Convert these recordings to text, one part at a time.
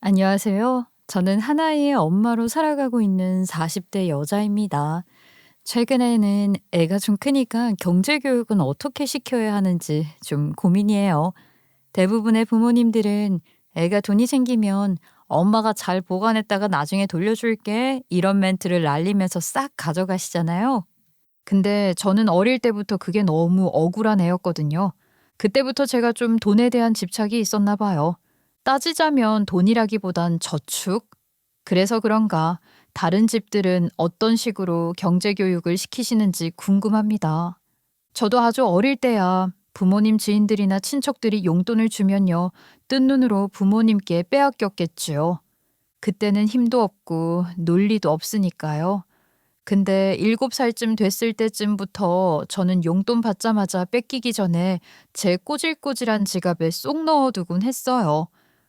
안녕하세요. 저는 하나의 엄마로 살아가고 있는 40대 여자입니다. 최근에는 애가 좀 크니까 경제 교육은 어떻게 시켜야 하는지 좀 고민이에요. 대부분의 부모님들은 애가 돈이 생기면 엄마가 잘 보관했다가 나중에 돌려줄게 이런 멘트를 날리면서 싹 가져가시잖아요. 근데 저는 어릴 때부터 그게 너무 억울한 애였거든요. 그때부터 제가 좀 돈에 대한 집착이 있었나 봐요. 따지자면 돈이라기보단 저축? 그래서 그런가 다른 집들은 어떤 식으로 경제 교육을 시키시는지 궁금합니다. 저도 아주 어릴 때야 부모님 지인들이나 친척들이 용돈을 주면요. 뜬 눈으로 부모님께 빼앗겼겠지요. 그때는 힘도 없고 논리도 없으니까요. 근데 7살쯤 됐을 때쯤부터 저는 용돈 받자마자 뺏기기 전에 제 꼬질꼬질한 지갑에 쏙 넣어두곤 했어요.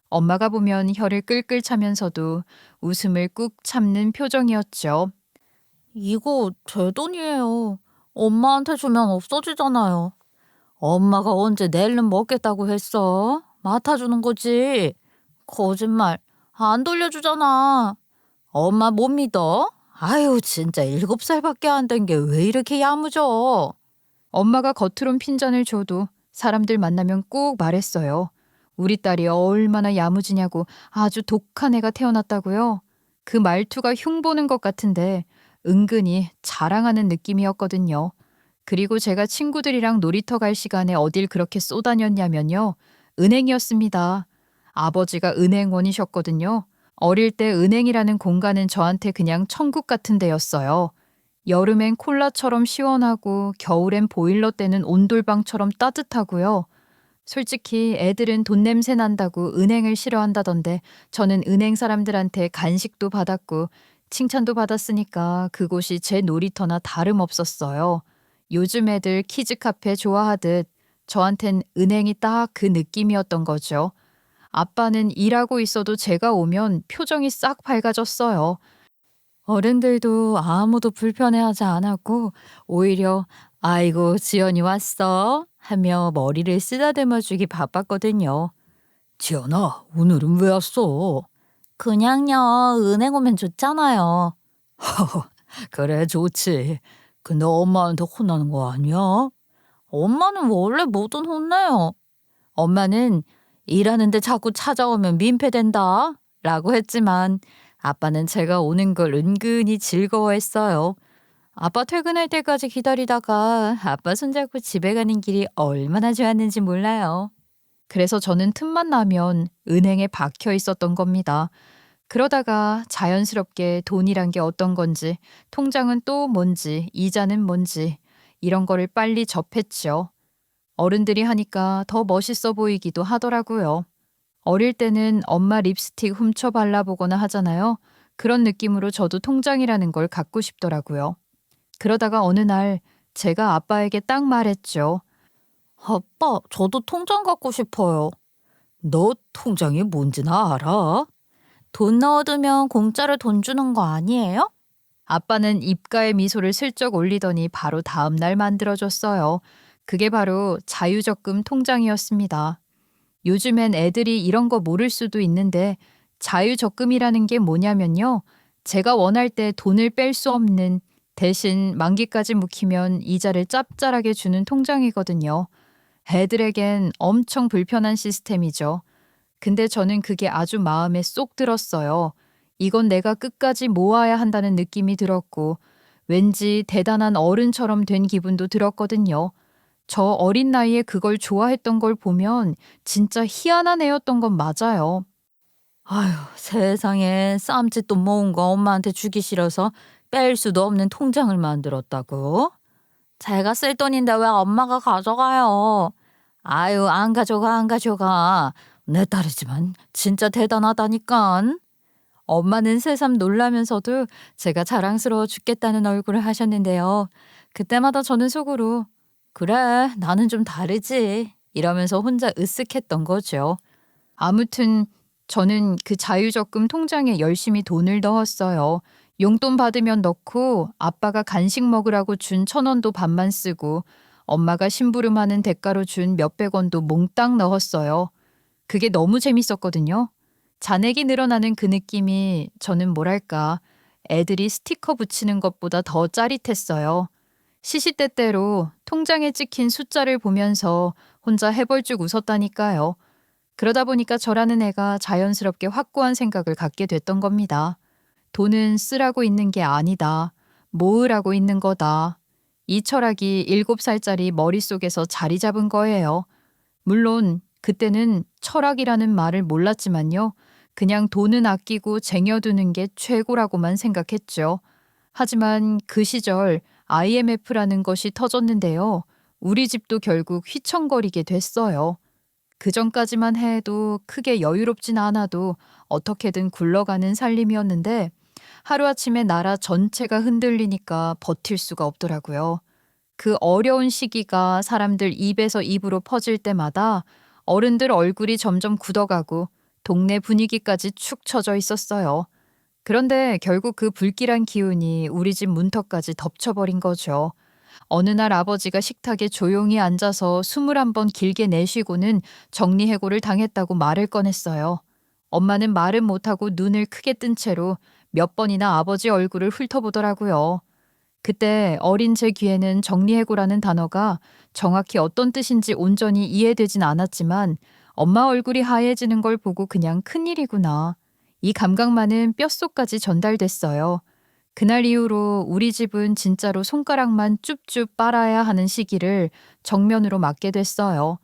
엄마가 보면 혀를 끌끌 차면서도 웃음을 꾹 참는 표정이었죠. 이거 제 돈이에요. 엄마한테 주면 없어지잖아요. 엄마가 언제 낼름 먹겠다고 했어? 맡아주는 거지. 거짓말. 안 돌려주잖아. 엄마 못 믿어? 아유, 진짜 7살밖에 안 된 게 왜 이렇게 야무져? 엄마가 겉으론 핀잔을 줘도 사람들 만나면 꼭 말했어요. 우리 딸이 얼마나 야무지냐고 아주 독한 애가 태어났다고요. 그 말투가 흉보는 것 같은데 은근히 자랑하는 느낌이었거든요. 그리고 제가 친구들이랑 놀이터 갈 시간에 어딜 그렇게 쏘다녔냐면요. 은행이었습니다. 아버지가 은행원이셨거든요. 어릴 때 은행이라는 공간은 저한테 그냥 천국 같은 데였어요. 여름엔 콜라처럼 시원하고 겨울엔 보일러 때는 온돌방처럼 따뜻하고요. 솔직히 애들은 돈 냄새 난다고 은행을 싫어한다던데 저는 은행 사람들한테 간식도 받았고 칭찬도 받았으니까 그곳이 제 놀이터나 다름없었어요. 요즘 애들 키즈 카페 좋아하듯 저한텐 은행이 딱 그 느낌이었던 거죠. 아빠는 일하고 있어도 제가 오면 표정이 싹 밝아졌어요. 어른들도 아무도 불편해하지 않았고 오히려 "아이고 지연이 왔어." 하며 머리를 쓰다듬어 주기 바빴거든요. "지연아, 오늘은 왜 왔어?" "그냥요. 은행 오면 좋잖아요." "그래, 좋지. 근데 엄마한테 혼나는 거 아니야?" "엄마는 원래 뭐든 혼내요." 엄마는 "일하는데 자꾸 찾아오면 민폐된다." 라고 했지만 아빠는 제가 오는 걸 은근히 즐거워했어요. 아빠 퇴근할 때까지 기다리다가 아빠 손잡고 집에 가는 길이 얼마나 좋았는지 몰라요. 그래서 저는 틈만 나면 은행에 박혀 있었던 겁니다. 그러다가 자연스럽게 돈이란 게 어떤 건지, 통장은 또 뭔지, 이자는 뭔지, 이런 거를 빨리 접했죠. 어른들이 하니까 더 멋있어 보이기도 하더라고요. 어릴 때는 엄마 립스틱 훔쳐 발라보거나 하잖아요. 그런 느낌으로 저도 통장이라는 걸 갖고 싶더라고요. 그러다가 어느 날 제가 아빠에게 딱 말했죠. 아빠, 저도 통장 갖고 싶어요. 너 통장이 뭔지나 알아? 돈 넣어두면 공짜로 돈 주는 거 아니에요? 아빠는 입가에 미소를 슬쩍 올리더니 바로 다음 날 만들어줬어요. 그게 바로 자유적금 통장이었습니다. 요즘엔 애들이 이런 거 모를 수도 있는데 자유적금이라는 게 뭐냐면요. 제가 원할 때 돈을 뺄 수 없는 대신 만기까지 묵히면 이자를 짭짤하게 주는 통장이거든요. 애들에겐 엄청 불편한 시스템이죠. 근데 저는 그게 아주 마음에 쏙 들었어요. 이건 내가 끝까지 모아야 한다는 느낌이 들었고 왠지 대단한 어른처럼 된 기분도 들었거든요. 저 어린 나이에 그걸 좋아했던 걸 보면 진짜 희한한 애였던 건 맞아요. 아휴, 세상에 쌈짓돈 모은 거 엄마한테 주기 싫어서 뺄 수도 없는 통장을 만들었다고? 제가 쓸 돈인데 왜 엄마가 가져가요? 아유, 안 가져가, 안 가져가. 내 딸이지만 진짜 대단하다니깐. 엄마는 새삼 놀라면서도 제가 자랑스러워 죽겠다는 얼굴을 하셨는데요. 그때마다 저는 속으로 그래, 나는 좀 다르지. 이러면서 혼자 으쓱했던 거죠. 아무튼 저는 그 자유적금 통장에 열심히 돈을 넣었어요. 용돈 받으면 넣고 아빠가 간식 먹으라고 준 1,000원도 반만 쓰고 엄마가 심부름하는 대가로 준 몇백 원도 몽땅 넣었어요. 그게 너무 재밌었거든요. 잔액이 늘어나는 그 느낌이 저는 뭐랄까, 애들이 스티커 붙이는 것보다 더 짜릿했어요. 시시때때로 통장에 찍힌 숫자를 보면서 혼자 해벌쭉 웃었다니까요. 그러다 보니까 저라는 애가 자연스럽게 확고한 생각을 갖게 됐던 겁니다. 돈은 쓰라고 있는 게 아니다. 모으라고 있는 거다. 이 철학이 7살짜리 머릿속에서 자리 잡은 거예요. 물론 그때는 철학이라는 말을 몰랐지만요. 그냥 돈은 아끼고 쟁여두는 게 최고라고만 생각했죠. 하지만 그 시절 IMF라는 것이 터졌는데요. 우리 집도 결국 휘청거리게 됐어요. 그 전까지만 해도 크게 여유롭진 않아도 어떻게든 굴러가는 살림이었는데 하루아침에 나라 전체가 흔들리니까 버틸 수가 없더라고요. 그 어려운 시기가 사람들 입에서 입으로 퍼질 때마다 어른들 얼굴이 점점 굳어가고 동네 분위기까지 축 처져 있었어요. 그런데 결국 그 불길한 기운이 우리 집 문턱까지 덮쳐버린 거죠. 어느 날 아버지가 식탁에 조용히 앉아서 21번 길게 내쉬고는 정리해고를 당했다고 말을 꺼냈어요. 엄마는 말은 못하고 눈을 크게 뜬 채로 몇 번이나 아버지 얼굴을 훑어보더라고요. 그때 어린 제 귀에는 정리해고라는 단어가 정확히 어떤 뜻인지 온전히 이해되진 않았지만 엄마 얼굴이 하얘지는 걸 보고 그냥 큰일이구나. 이 감각만은 뼛속까지 전달됐어요. 그날 이후로 우리 집은 진짜로 손가락만 쭈쭈 빨아야 하는 시기를 정면으로 맞게 됐어요.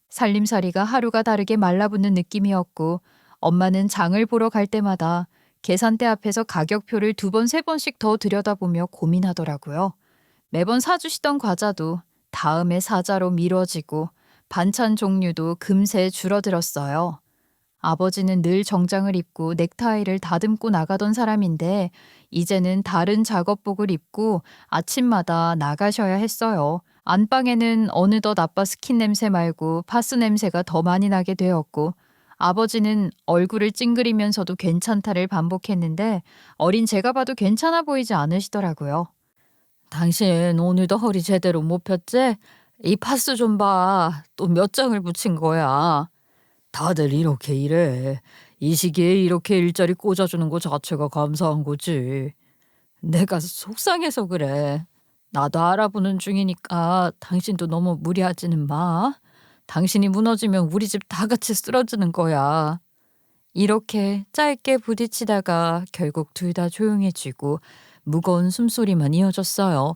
살림살이가 하루가 다르게 말라붙는 느낌이었고 엄마는 장을 보러 갈 때마다 계산대 앞에서 가격표를 2번, 3번씩 더 들여다보며 고민하더라고요. 매번 사주시던 과자도 다음에 사자로 미뤄지고 반찬 종류도 금세 줄어들었어요. 아버지는 늘 정장을 입고 넥타이를 다듬고 나가던 사람인데 이제는 다른 작업복을 입고 아침마다 나가셔야 했어요. 안방에는 어느덧 아빠 스킨 냄새 말고 파스 냄새가 더 많이 나게 되었고 아버지는 얼굴을 찡그리면서도 괜찮다를 반복했는데 어린 제가 봐도 괜찮아 보이지 않으시더라고요. 당신 오늘도 허리 제대로 못 폈지? 이 파스 좀 봐. 또 몇 장을 붙인 거야. 다들 이렇게 일해. 이 시기에 이렇게 일자리 꽂아주는 거 자체가 감사한 거지. 내가 속상해서 그래. 나도 알아보는 중이니까 당신도 너무 무리하지는 마. 당신이 무너지면 우리 집 다 같이 쓰러지는 거야. 이렇게 짧게 부딪히다가 결국 둘 다 조용해지고 무거운 숨소리만 이어졌어요.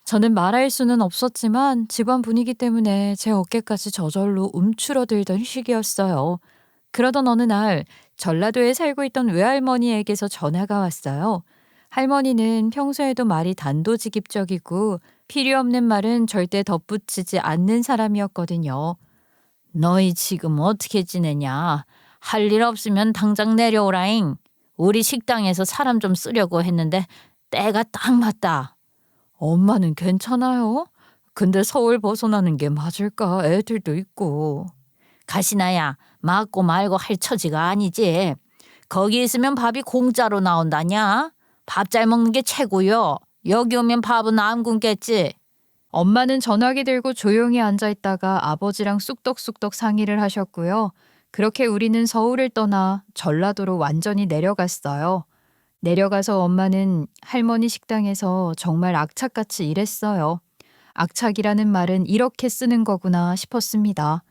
저는 말할 수는 없었지만 집안 분위기 때문에 제 어깨까지 저절로 움츠러들던 시기였어요. 그러던 어느 날 전라도에 살고 있던 외할머니에게서 전화가 왔어요. 할머니는 평소에도 말이 단도직입적이고 필요 없는 말은 절대 덧붙이지 않는 사람이었거든요. 너희 지금 어떻게 지내냐? 할 일 없으면 당장 내려오라잉. 우리 식당에서 사람 좀 쓰려고 했는데 때가 딱 맞다. 엄마는 괜찮아요? 근데 서울 벗어나는 게 맞을까? 애들도 있고. 가시나야, 맞고 말고 할 처지가 아니지. 거기 있으면 밥이 공짜로 나온다냐? 밥 잘 먹는 게 최고요. 여기 오면 밥은 안 굶겠지. 엄마는 전화기 들고 조용히 앉아있다가 아버지랑 쑥덕쑥덕 상의를 하셨고요. 그렇게 우리는 서울을 떠나 전라도로 완전히 내려갔어요. 내려가서 엄마는 할머니 식당에서 정말 악착같이 일했어요. 악착이라는 말은 이렇게 쓰는 거구나 싶었습니다.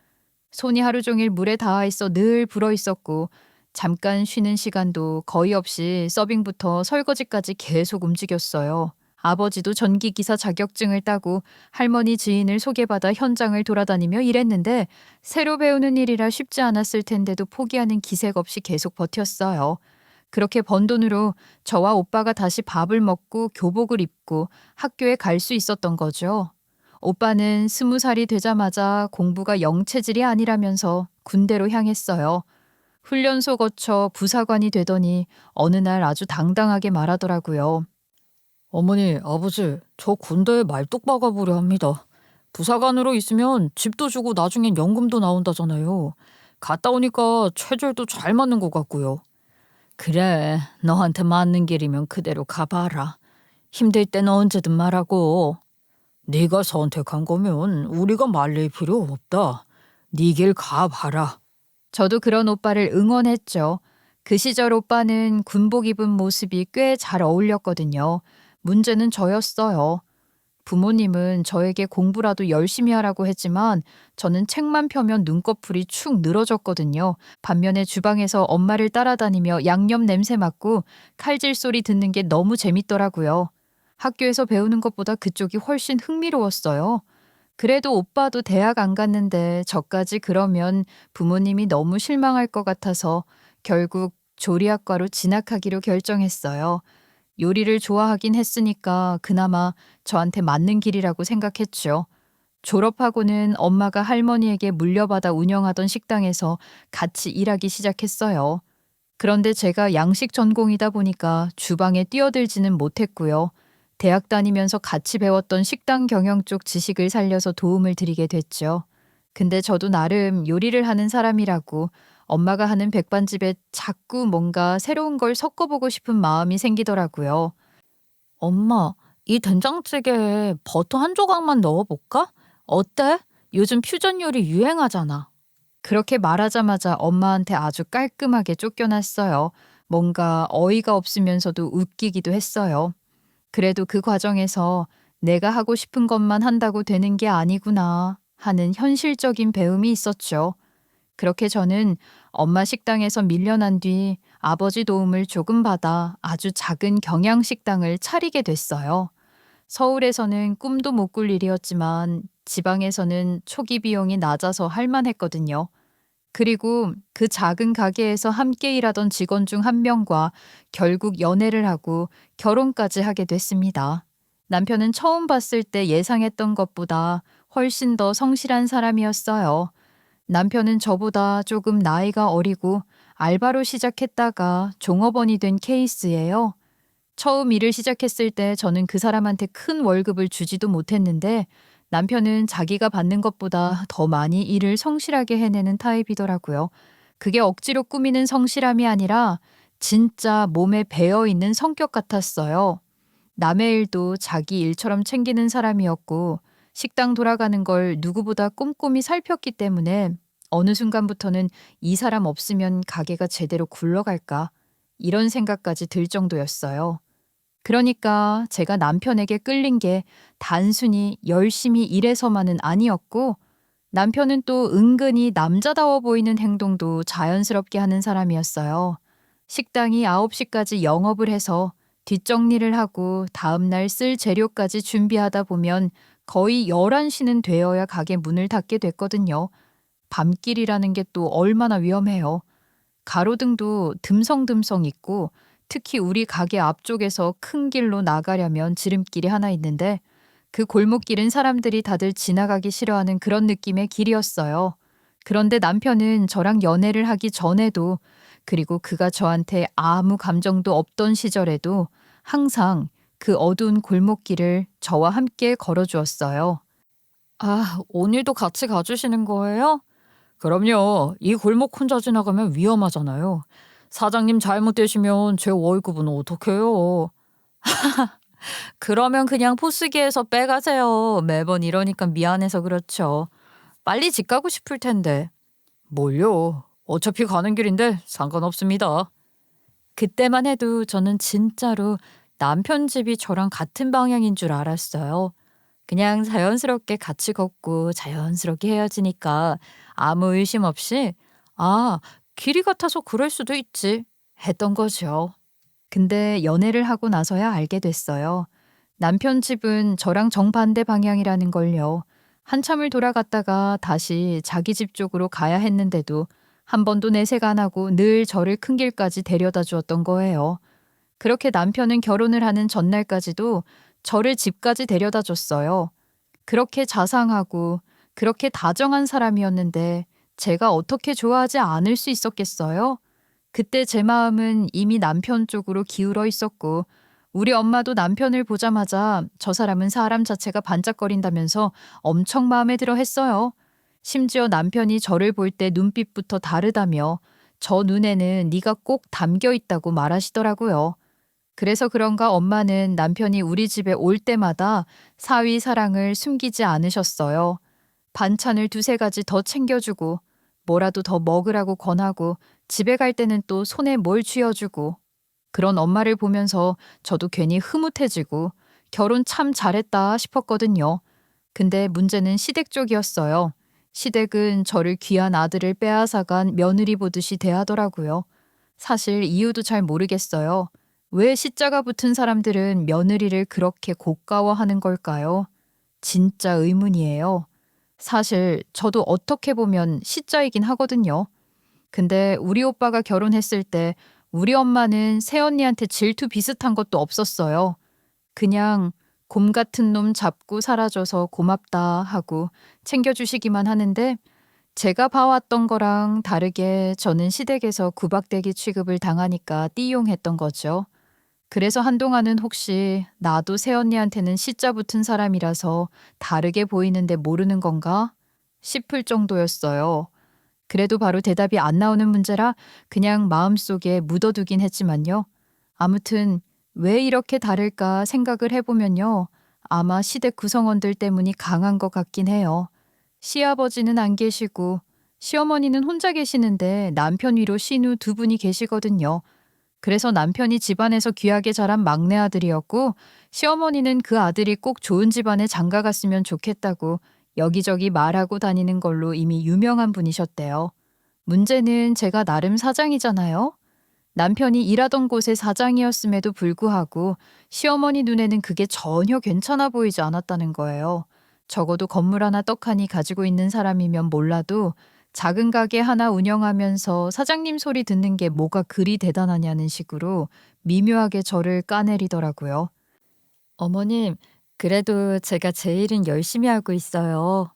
손이 하루 종일 물에 닿아 있어 늘 불어 있었고 잠깐 쉬는 시간도 거의 없이 서빙부터 설거지까지 계속 움직였어요. 아버지도 전기기사 자격증을 따고 할머니 지인을 소개받아 현장을 돌아다니며 일했는데 새로 배우는 일이라 쉽지 않았을 텐데도 포기하는 기색 없이 계속 버텼어요. 그렇게 번 돈으로 저와 오빠가 다시 밥을 먹고 교복을 입고 학교에 갈 수 있었던 거죠. 오빠는 20살이 되자마자 공부가 영체질이 아니라면서 군대로 향했어요. 훈련소 거쳐 부사관이 되더니 어느 날 아주 당당하게 말하더라고요. 어머니, 아버지, 저 군대에 말뚝 박아보려 합니다. 부사관으로 있으면 집도 주고 나중엔 연금도 나온다잖아요. 갔다 오니까 체질도 잘 맞는 것 같고요. 그래, 너한테 맞는 길이면 그대로 가봐라. 힘들 때는 언제든 말하고. 네가 선택한 거면 우리가 말릴 필요 없다. 네 길 가봐라. 저도 그런 오빠를 응원했죠. 그 시절 오빠는 군복 입은 모습이 꽤 잘 어울렸거든요. 문제는 저였어요. 부모님은 저에게 공부라도 열심히 하라고 했지만 저는 책만 펴면 눈꺼풀이 축 늘어졌거든요. 반면에 주방에서 엄마를 따라다니며 양념 냄새 맡고 칼질 소리 듣는 게 너무 재밌더라고요. 학교에서 배우는 것보다 그쪽이 훨씬 흥미로웠어요. 그래도 오빠도 대학 안 갔는데 저까지 그러면 부모님이 너무 실망할 것 같아서 결국 조리학과로 진학하기로 결정했어요. 요리를 좋아하긴 했으니까 그나마 저한테 맞는 길이라고 생각했죠. 졸업하고는 엄마가 할머니에게 물려받아 운영하던 식당에서 같이 일하기 시작했어요. 그런데 제가 양식 전공이다 보니까 주방에 뛰어들지는 못했고요. 대학 다니면서 같이 배웠던 식당 경영 쪽 지식을 살려서 도움을 드리게 됐죠. 근데 저도 나름 요리를 하는 사람이라고 엄마가 하는 백반집에 자꾸 뭔가 새로운 걸 섞어보고 싶은 마음이 생기더라고요. 엄마, 이 된장찌개에 버터 한 조각만 넣어볼까? 어때? 요즘 퓨전 요리 유행하잖아. 그렇게 말하자마자 엄마한테 아주 깔끔하게 쫓겨났어요. 뭔가 어이가 없으면서도 웃기기도 했어요. 그래도 그 과정에서 내가 하고 싶은 것만 한다고 되는 게 아니구나 하는 현실적인 배움이 있었죠. 그렇게 저는 엄마 식당에서 밀려난 뒤 아버지 도움을 조금 받아 아주 작은 경양식당을 차리게 됐어요. 서울에서는 꿈도 못 꿀 일이었지만 지방에서는 초기 비용이 낮아서 할 만했거든요. 그리고 그 작은 가게에서 함께 일하던 직원 중 한 명과 결국 연애를 하고 결혼까지 하게 됐습니다. 남편은 처음 봤을 때 예상했던 것보다 훨씬 더 성실한 사람이었어요. 남편은 저보다 조금 나이가 어리고 알바로 시작했다가 종업원이 된 케이스예요. 처음 일을 시작했을 때 저는 그 사람한테 큰 월급을 주지도 못했는데 남편은 자기가 받는 것보다 더 많이 일을 성실하게 해내는 타입이더라고요. 그게 억지로 꾸미는 성실함이 아니라 진짜 몸에 배어 있는 성격 같았어요. 남의 일도 자기 일처럼 챙기는 사람이었고 식당 돌아가는 걸 누구보다 꼼꼼히 살폈기 때문에 어느 순간부터는 이 사람 없으면 가게가 제대로 굴러갈까 이런 생각까지 들 정도였어요. 그러니까 제가 남편에게 끌린 게 단순히 열심히 일해서만은 아니었고 남편은 또 은근히 남자다워 보이는 행동도 자연스럽게 하는 사람이었어요. 식당이 9시까지 영업을 해서 뒷정리를 하고 다음날 쓸 재료까지 준비하다 보면 거의 11시는 되어야 가게 문을 닫게 됐거든요. 밤길이라는 게 또 얼마나 위험해요. 가로등도 듬성듬성 있고 특히 우리 가게 앞쪽에서 큰 길로 나가려면 지름길이 하나 있는데 그 골목길은 사람들이 다들 지나가기 싫어하는 그런 느낌의 길이었어요. 그런데 남편은 저랑 연애를 하기 전에도 그리고 그가 저한테 아무 감정도 없던 시절에도 항상 그 어두운 골목길을 저와 함께 걸어주었어요. 아, 오늘도 같이 가주시는 거예요? 그럼요. 이 골목 혼자 지나가면 위험하잖아요. 사장님 잘못되시면 제 월급은 어떡해요? 그러면 그냥 포스기에서 빼가세요. 매번 이러니까 미안해서 그렇죠. 빨리 집 가고 싶을 텐데. 뭘요? 어차피 가는 길인데 상관없습니다. 그때만 해도 저는 진짜로 남편 집이 저랑 같은 방향인 줄 알았어요. 그냥 자연스럽게 같이 걷고 자연스럽게 헤어지니까 아무 의심 없이 아, 길이 같아서 그럴 수도 있지 했던 거죠. 근데 연애를 하고 나서야 알게 됐어요. 남편 집은 저랑 정반대 방향이라는 걸요. 한참을 돌아갔다가 다시 자기 집 쪽으로 가야 했는데도 한 번도 내색 안 하고 늘 저를 큰 길까지 데려다 주었던 거예요. 그렇게 남편은 결혼을 하는 전날까지도 저를 집까지 데려다 줬어요. 그렇게 자상하고 그렇게 다정한 사람이었는데 제가 어떻게 좋아하지 않을 수 있었겠어요? 그때 제 마음은 이미 남편 쪽으로 기울어 있었고 우리 엄마도 남편을 보자마자 저 사람은 사람 자체가 반짝거린다면서 엄청 마음에 들어 했어요. 심지어 남편이 저를 볼 때 눈빛부터 다르다며 저 눈에는 네가 꼭 담겨 있다고 말하시더라고요. 그래서 그런가 엄마는 남편이 우리 집에 올 때마다 사위 사랑을 숨기지 않으셨어요. 반찬을 두세 가지 더 챙겨주고 뭐라도 더 먹으라고 권하고 집에 갈 때는 또 손에 뭘 쥐어주고 그런 엄마를 보면서 저도 괜히 흐뭇해지고 결혼 참 잘했다 싶었거든요. 근데 문제는 시댁 쪽이었어요. 시댁은 저를 귀한 아들을 빼앗아간 며느리 보듯이 대하더라고요. 사실 이유도 잘 모르겠어요. 왜 시자가 붙은 사람들은 며느리를 그렇게 고가워하는 걸까요? 진짜 의문이에요. 사실 저도 어떻게 보면 시자이긴 하거든요. 근데 우리 오빠가 결혼했을 때 우리 엄마는 새언니한테 질투 비슷한 것도 없었어요. 그냥 곰 같은 놈 잡고 살아줘서 고맙다 하고 챙겨주시기만 하는데 제가 봐왔던 거랑 다르게 저는 시댁에서 구박대기 취급을 당하니까 띠용했던 거죠. 그래서 한동안은 혹시 나도 새언니한테는 시자 붙은 사람이라서 다르게 보이는데 모르는 건가 싶을 정도였어요. 그래도 바로 대답이 안 나오는 문제라 그냥 마음속에 묻어두긴 했지만요. 아무튼 왜 이렇게 다를까 생각을 해보면요. 아마 시댁 구성원들 때문이 강한 것 같긴 해요. 시아버지는 안 계시고 시어머니는 혼자 계시는데 남편 위로 시누 두 분이 계시거든요. 그래서 남편이 집안에서 귀하게 자란 막내 아들이었고 시어머니는 그 아들이 꼭 좋은 집안에 장가 갔으면 좋겠다고 여기저기 말하고 다니는 걸로 이미 유명한 분이셨대요. 문제는 제가 나름 사장이잖아요. 남편이 일하던 곳의 사장이었음에도 불구하고 시어머니 눈에는 그게 전혀 괜찮아 보이지 않았다는 거예요. 적어도 건물 하나 떡하니 가지고 있는 사람이면 몰라도 작은 가게 하나 운영하면서 사장님 소리 듣는 게 뭐가 그리 대단하냐는 식으로 미묘하게 저를 까내리더라고요. 어머님, 그래도 제가 제 일은 열심히 하고 있어요.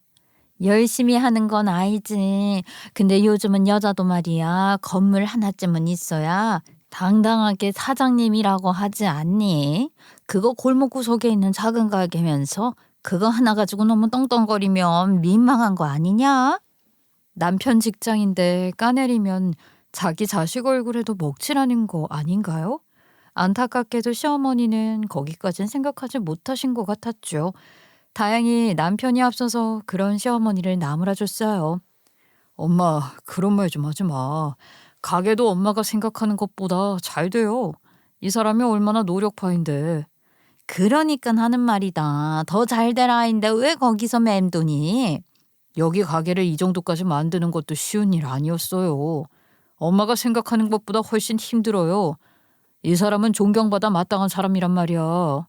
열심히 하는 건 아니지. 근데 요즘은 여자도 말이야. 건물 하나쯤은 있어야 당당하게 사장님이라고 하지 않니? 그거 골목 구석에 있는 작은 가게면서 그거 하나 가지고 너무 떵떵거리면 민망한 거 아니냐? 남편 직장인데 까내리면 자기 자식 얼굴에도 먹칠하는 거 아닌가요? 안타깝게도 시어머니는 거기까진 생각하지 못하신 것 같았죠. 다행히 남편이 앞서서 그런 시어머니를 나무라줬어요. 엄마, 그런 말 좀 하지 마. 가게도 엄마가 생각하는 것보다 잘 돼요. 이 사람이 얼마나 노력파인데. 그러니까 하는 말이다. 더 잘 되라인데 왜 거기서 맴도니? 여기 가게를 이 정도까지 만드는 것도 쉬운 일 아니었어요. 엄마가 생각하는 것보다 훨씬 힘들어요. 이 사람은 존경받아 마땅한 사람이란 말이야.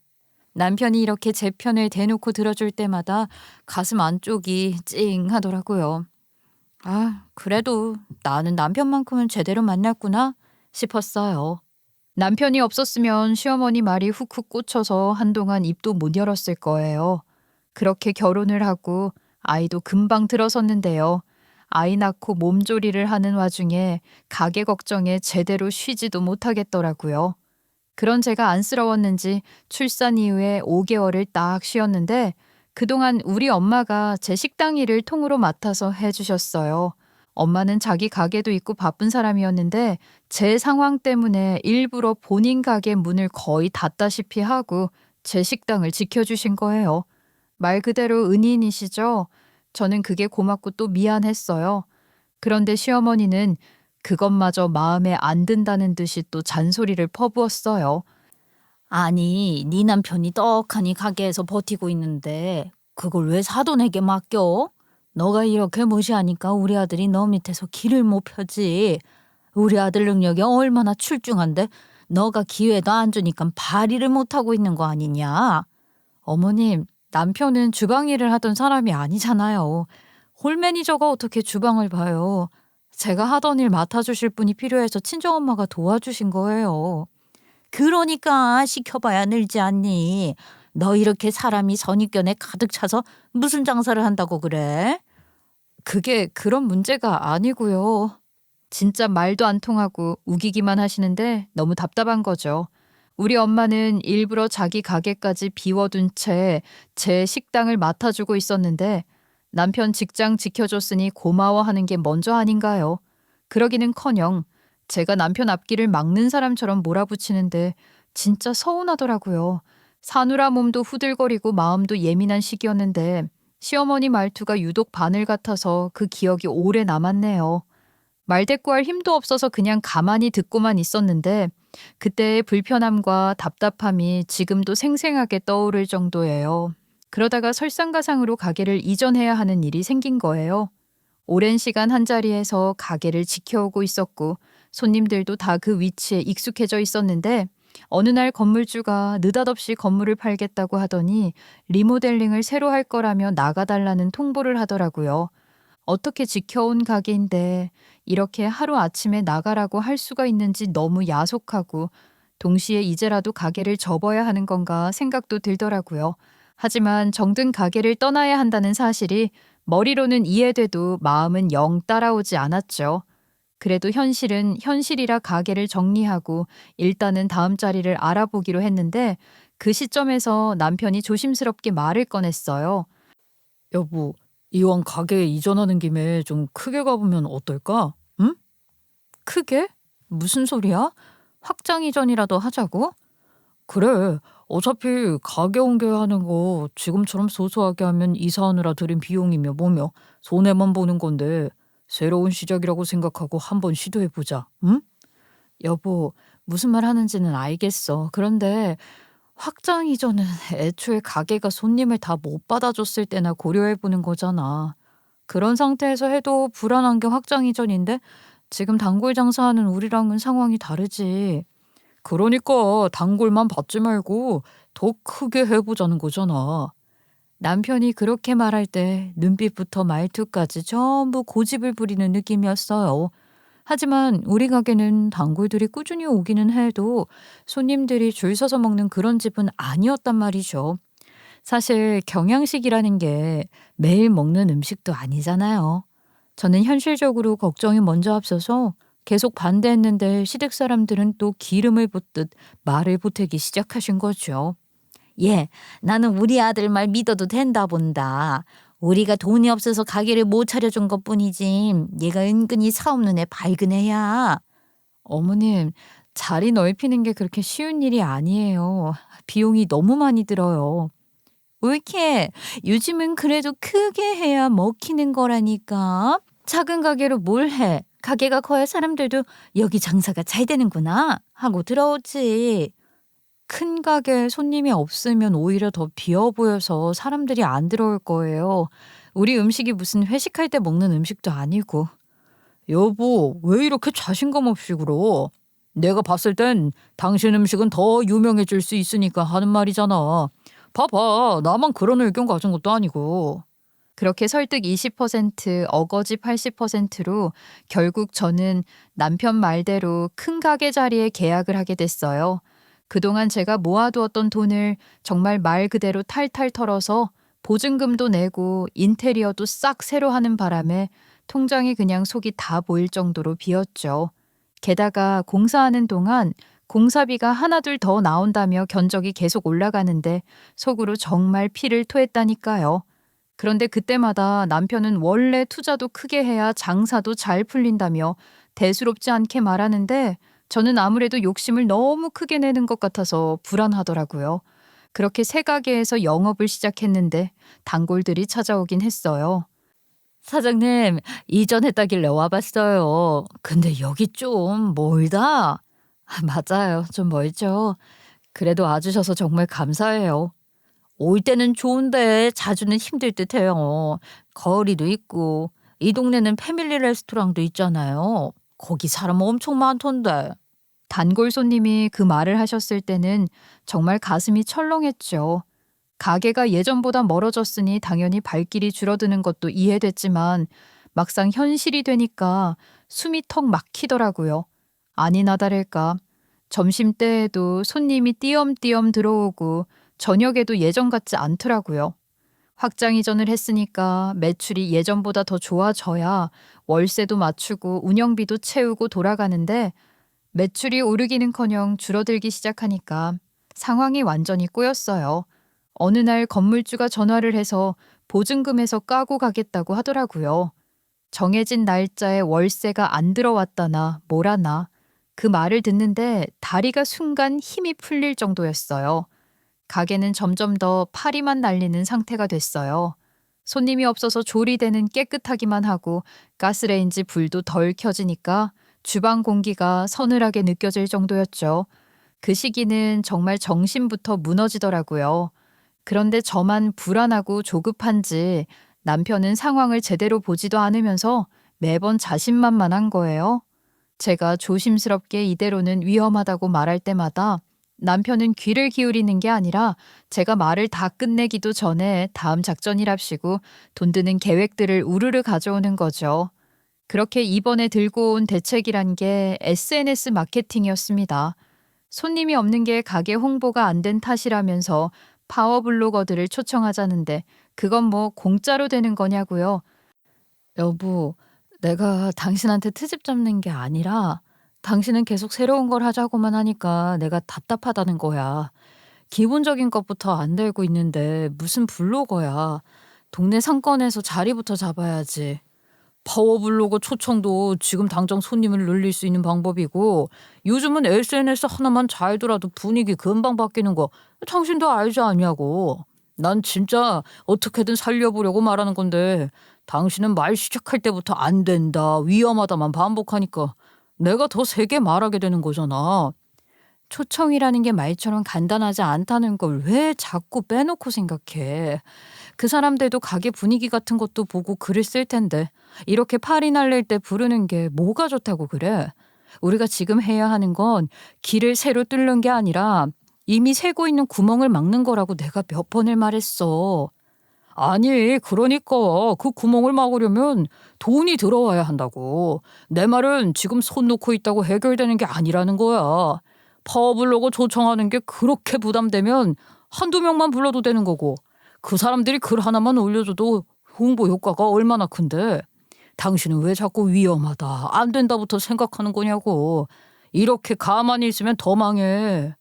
남편이 이렇게 제 편을 대놓고 들어줄 때마다 가슴 안쪽이 찡하더라고요. 아, 그래도 나는 남편만큼은 제대로 만났구나 싶었어요. 남편이 없었으면 시어머니 말이 훅훅 꽂혀서 한동안 입도 못 열었을 거예요. 그렇게 결혼을 하고 아이도 금방 들어섰는데요. 아이 낳고 몸조리를 하는 와중에 가게 걱정에 제대로 쉬지도 못하겠더라고요. 그런 제가 안쓰러웠는지 출산 이후에 5개월을 딱 쉬었는데 그동안 우리 엄마가 제 식당 일을 통으로 맡아서 해주셨어요. 엄마는 자기 가게도 있고 바쁜 사람이었는데 제 상황 때문에 일부러 본인 가게 문을 거의 닫다시피 하고 제 식당을 지켜주신 거예요. 말 그대로 은인이시죠? 저는 그게 고맙고 또 미안했어요. 그런데 시어머니는 그것마저 마음에 안 든다는 듯이 또 잔소리를 퍼부었어요. 아니, 네 남편이 떡하니 가게에서 버티고 있는데 그걸 왜 사돈에게 맡겨? 너가 이렇게 무시하니까 우리 아들이 너 밑에서 길을 못 펴지. 우리 아들 능력이 얼마나 출중한데 너가 기회도 안 주니까 발휘를 못하고 있는 거 아니냐? 어머님, 남편은 주방 일을 하던 사람이 아니잖아요. 홀 매니저가 어떻게 주방을 봐요. 제가 하던 일 맡아주실 분이 필요해서 친정엄마가 도와주신 거예요. 그러니까 시켜봐야 늘지 않니? 너 이렇게 사람이 선입견에 가득 차서 무슨 장사를 한다고 그래? 그게 그런 문제가 아니고요. 진짜 말도 안 통하고 우기기만 하시는데 너무 답답한 거죠. 우리 엄마는 일부러 자기 가게까지 비워둔 채 제 식당을 맡아주고 있었는데 남편 직장 지켜줬으니 고마워하는 게 먼저 아닌가요? 그러기는커녕 제가 남편 앞길을 막는 사람처럼 몰아붙이는데 진짜 서운하더라고요. 사누라 몸도 후들거리고 마음도 예민한 시기였는데 시어머니 말투가 유독 바늘 같아서 그 기억이 오래 남았네요. 말대꾸할 힘도 없어서 그냥 가만히 듣고만 있었는데 그때의 불편함과 답답함이 지금도 생생하게 떠오를 정도예요. 그러다가 설상가상으로 가게를 이전해야 하는 일이 생긴 거예요. 오랜 시간 한자리에서 가게를 지켜오고 있었고 손님들도 다 그 위치에 익숙해져 있었는데 어느 날 건물주가 느닷없이 건물을 팔겠다고 하더니 리모델링을 새로 할 거라며 나가달라는 통보를 하더라고요. 어떻게 지켜온 가게인데 이렇게 하루아침에 나가라고 할 수가 있는지 너무 야속하고 동시에 이제라도 가게를 접어야 하는 건가 생각도 들더라고요. 하지만 정든 가게를 떠나야 한다는 사실이 머리로는 이해돼도 마음은 영 따라오지 않았죠. 그래도 현실은 현실이라 가게를 정리하고 일단은 다음 자리를 알아보기로 했는데 그 시점에서 남편이 조심스럽게 말을 꺼냈어요. 여보, 이왕 가게 이전하는 김에 좀 크게 가보면 어떨까? 응? 크게? 무슨 소리야? 확장 이전이라도 하자고? 그래. 어차피 가게 옮겨야 하는 거 지금처럼 소소하게 하면 이사하느라 들인 비용이며 뭐며 손해만 보는 건데 새로운 시작이라고 생각하고 한번 시도해보자. 응? 여보, 무슨 말 하는지는 알겠어. 그런데 확장 이전은 애초에 가게가 손님을 다 못 받아줬을 때나 고려해보는 거잖아. 그런 상태에서 해도 불안한 게 확장 이전인데 지금 단골 장사하는 우리랑은 상황이 다르지. 그러니까 단골만 받지 말고 더 크게 해보자는 거잖아. 남편이 그렇게 말할 때 눈빛부터 말투까지 전부 고집을 부리는 느낌이었어요. 하지만 우리 가게는 단골들이 꾸준히 오기는 해도 손님들이 줄 서서 먹는 그런 집은 아니었단 말이죠. 사실 경양식이라는 게 매일 먹는 음식도 아니잖아요. 저는 현실적으로 걱정이 먼저 앞서서 계속 반대했는데 시댁 사람들은 또 기름을 붓듯 말을 보태기 시작하신 거죠. 예, 나는 우리 아들 말 믿어도 된다 본다. 우리가 돈이 없어서 가게를 못 차려준 것뿐이지. 얘가 은근히 사없는 애 밝은 애야. 어머님, 자리 넓히는 게 그렇게 쉬운 일이 아니에요. 비용이 너무 많이 들어요. 옳게. 요즘은 그래도 크게 해야 먹히는 거라니까. 작은 가게로 뭘 해? 가게가 커야 사람들도 여기 장사가 잘 되는구나 하고 들어오지. 큰 가게에 손님이 없으면 오히려 더 비어 보여서 사람들이 안 들어올 거예요. 우리 음식이 무슨 회식할 때 먹는 음식도 아니고. 여보, 왜 이렇게 자신감 없이 굴어? 내가 봤을 땐 당신 음식은 더 유명해질 수 있으니까 하는 말이잖아. 봐봐, 나만 그런 의견 가진 것도 아니고. 그렇게 설득 20%, 어거지 80%로 결국 저는 남편 말대로 큰 가게 자리에 계약을 하게 됐어요. 그동안 제가 모아두었던 돈을 정말 말 그대로 탈탈 털어서 보증금도 내고 인테리어도 싹 새로 하는 바람에 통장이 그냥 속이 다 보일 정도로 비었죠. 게다가 공사하는 동안 공사비가 하나둘 더 나온다며 견적이 계속 올라가는데 속으로 정말 피를 토했다니까요. 그런데 그때마다 남편은 원래 투자도 크게 해야 장사도 잘 풀린다며 대수롭지 않게 말하는데 저는 아무래도 욕심을 너무 크게 내는 것 같아서 불안하더라고요. 그렇게 새 가게에서 영업을 시작했는데 단골들이 찾아오긴 했어요. 사장님, 이전했다길래 와봤어요. 근데 여기 좀 멀다. 맞아요. 좀 멀죠. 그래도 와주셔서 정말 감사해요. 올 때는 좋은데 자주는 힘들 듯해요. 거리도 있고 이 동네는 패밀리 레스토랑도 있잖아요. 거기 사람 엄청 많던데. 단골 손님이 그 말을 하셨을 때는 정말 가슴이 철렁했죠. 가게가 예전보다 멀어졌으니 당연히 발길이 줄어드는 것도 이해됐지만 막상 현실이 되니까 숨이 턱 막히더라고요. 아니나 다를까 점심때에도 손님이 띄엄띄엄 들어오고 저녁에도 예전 같지 않더라고요. 확장 이전을 했으니까 매출이 예전보다 더 좋아져야 월세도 맞추고 운영비도 채우고 돌아가는데 매출이 오르기는커녕 줄어들기 시작하니까 상황이 완전히 꼬였어요. 어느 날 건물주가 전화를 해서 보증금에서 까고 가겠다고 하더라고요. 정해진 날짜에 월세가 안 들어왔다나 뭐라나 그 말을 듣는데 다리가 순간 힘이 풀릴 정도였어요. 가게는 점점 더 파리만 날리는 상태가 됐어요. 손님이 없어서 조리대는 깨끗하기만 하고 가스레인지 불도 덜 켜지니까 주방 공기가 서늘하게 느껴질 정도였죠. 그 시기는 정말 정신부터 무너지더라고요. 그런데 저만 불안하고 조급한지 남편은 상황을 제대로 보지도 않으면서 매번 자신만만한 거예요. 제가 조심스럽게 이대로는 위험하다고 말할 때마다 남편은 귀를 기울이는 게 아니라 제가 말을 다 끝내기도 전에 다음 작전이랍시고 돈 드는 계획들을 우르르 가져오는 거죠. 그렇게 이번에 들고 온 대책이란 게 SNS 마케팅이었습니다. 손님이 없는 게 가게 홍보가 안 된 탓이라면서 파워블로거들을 초청하자는데 그건 뭐 공짜로 되는 거냐고요. 여보, 내가 당신한테 트집 잡는 게 아니라 당신은 계속 새로운 걸 하자고만 하니까 내가 답답하다는 거야. 기본적인 것부터 안 되고 있는데 무슨 블로거야. 동네 상권에서 자리부터 잡아야지. 파워블로거 초청도 지금 당장 손님을 늘릴 수 있는 방법이고 요즘은 SNS 하나만 잘 돌아도 분위기 금방 바뀌는 거 당신도 알지 않냐고. 난 진짜 어떻게든 살려보려고 말하는 건데 당신은 말 시작할 때부터 안 된다, 위험하다만 반복하니까 내가 더 세게 말하게 되는 거잖아. 초청이라는 게 말처럼 간단하지 않다는 걸 왜 자꾸 빼놓고 생각해. 그 사람들도 가게 분위기 같은 것도 보고 글을 쓸 텐데 이렇게 팔이 날릴 때 부르는 게 뭐가 좋다고 그래? 우리가 지금 해야 하는 건 길을 새로 뚫는 게 아니라 이미 새고 있는 구멍을 막는 거라고 내가 몇 번을 말했어. 아니, 그러니까 그 구멍을 막으려면 돈이 들어와야 한다고. 내 말은 지금 손 놓고 있다고 해결되는 게 아니라는 거야. 파워블로거 초청하는 게 그렇게 부담되면 한두 명만 불러도 되는 거고 그 사람들이 글 하나만 올려줘도 홍보 효과가 얼마나 큰데 당신은 왜 자꾸 위험하다, 안 된다부터 생각하는 거냐고. 이렇게 가만히 있으면 더 망해.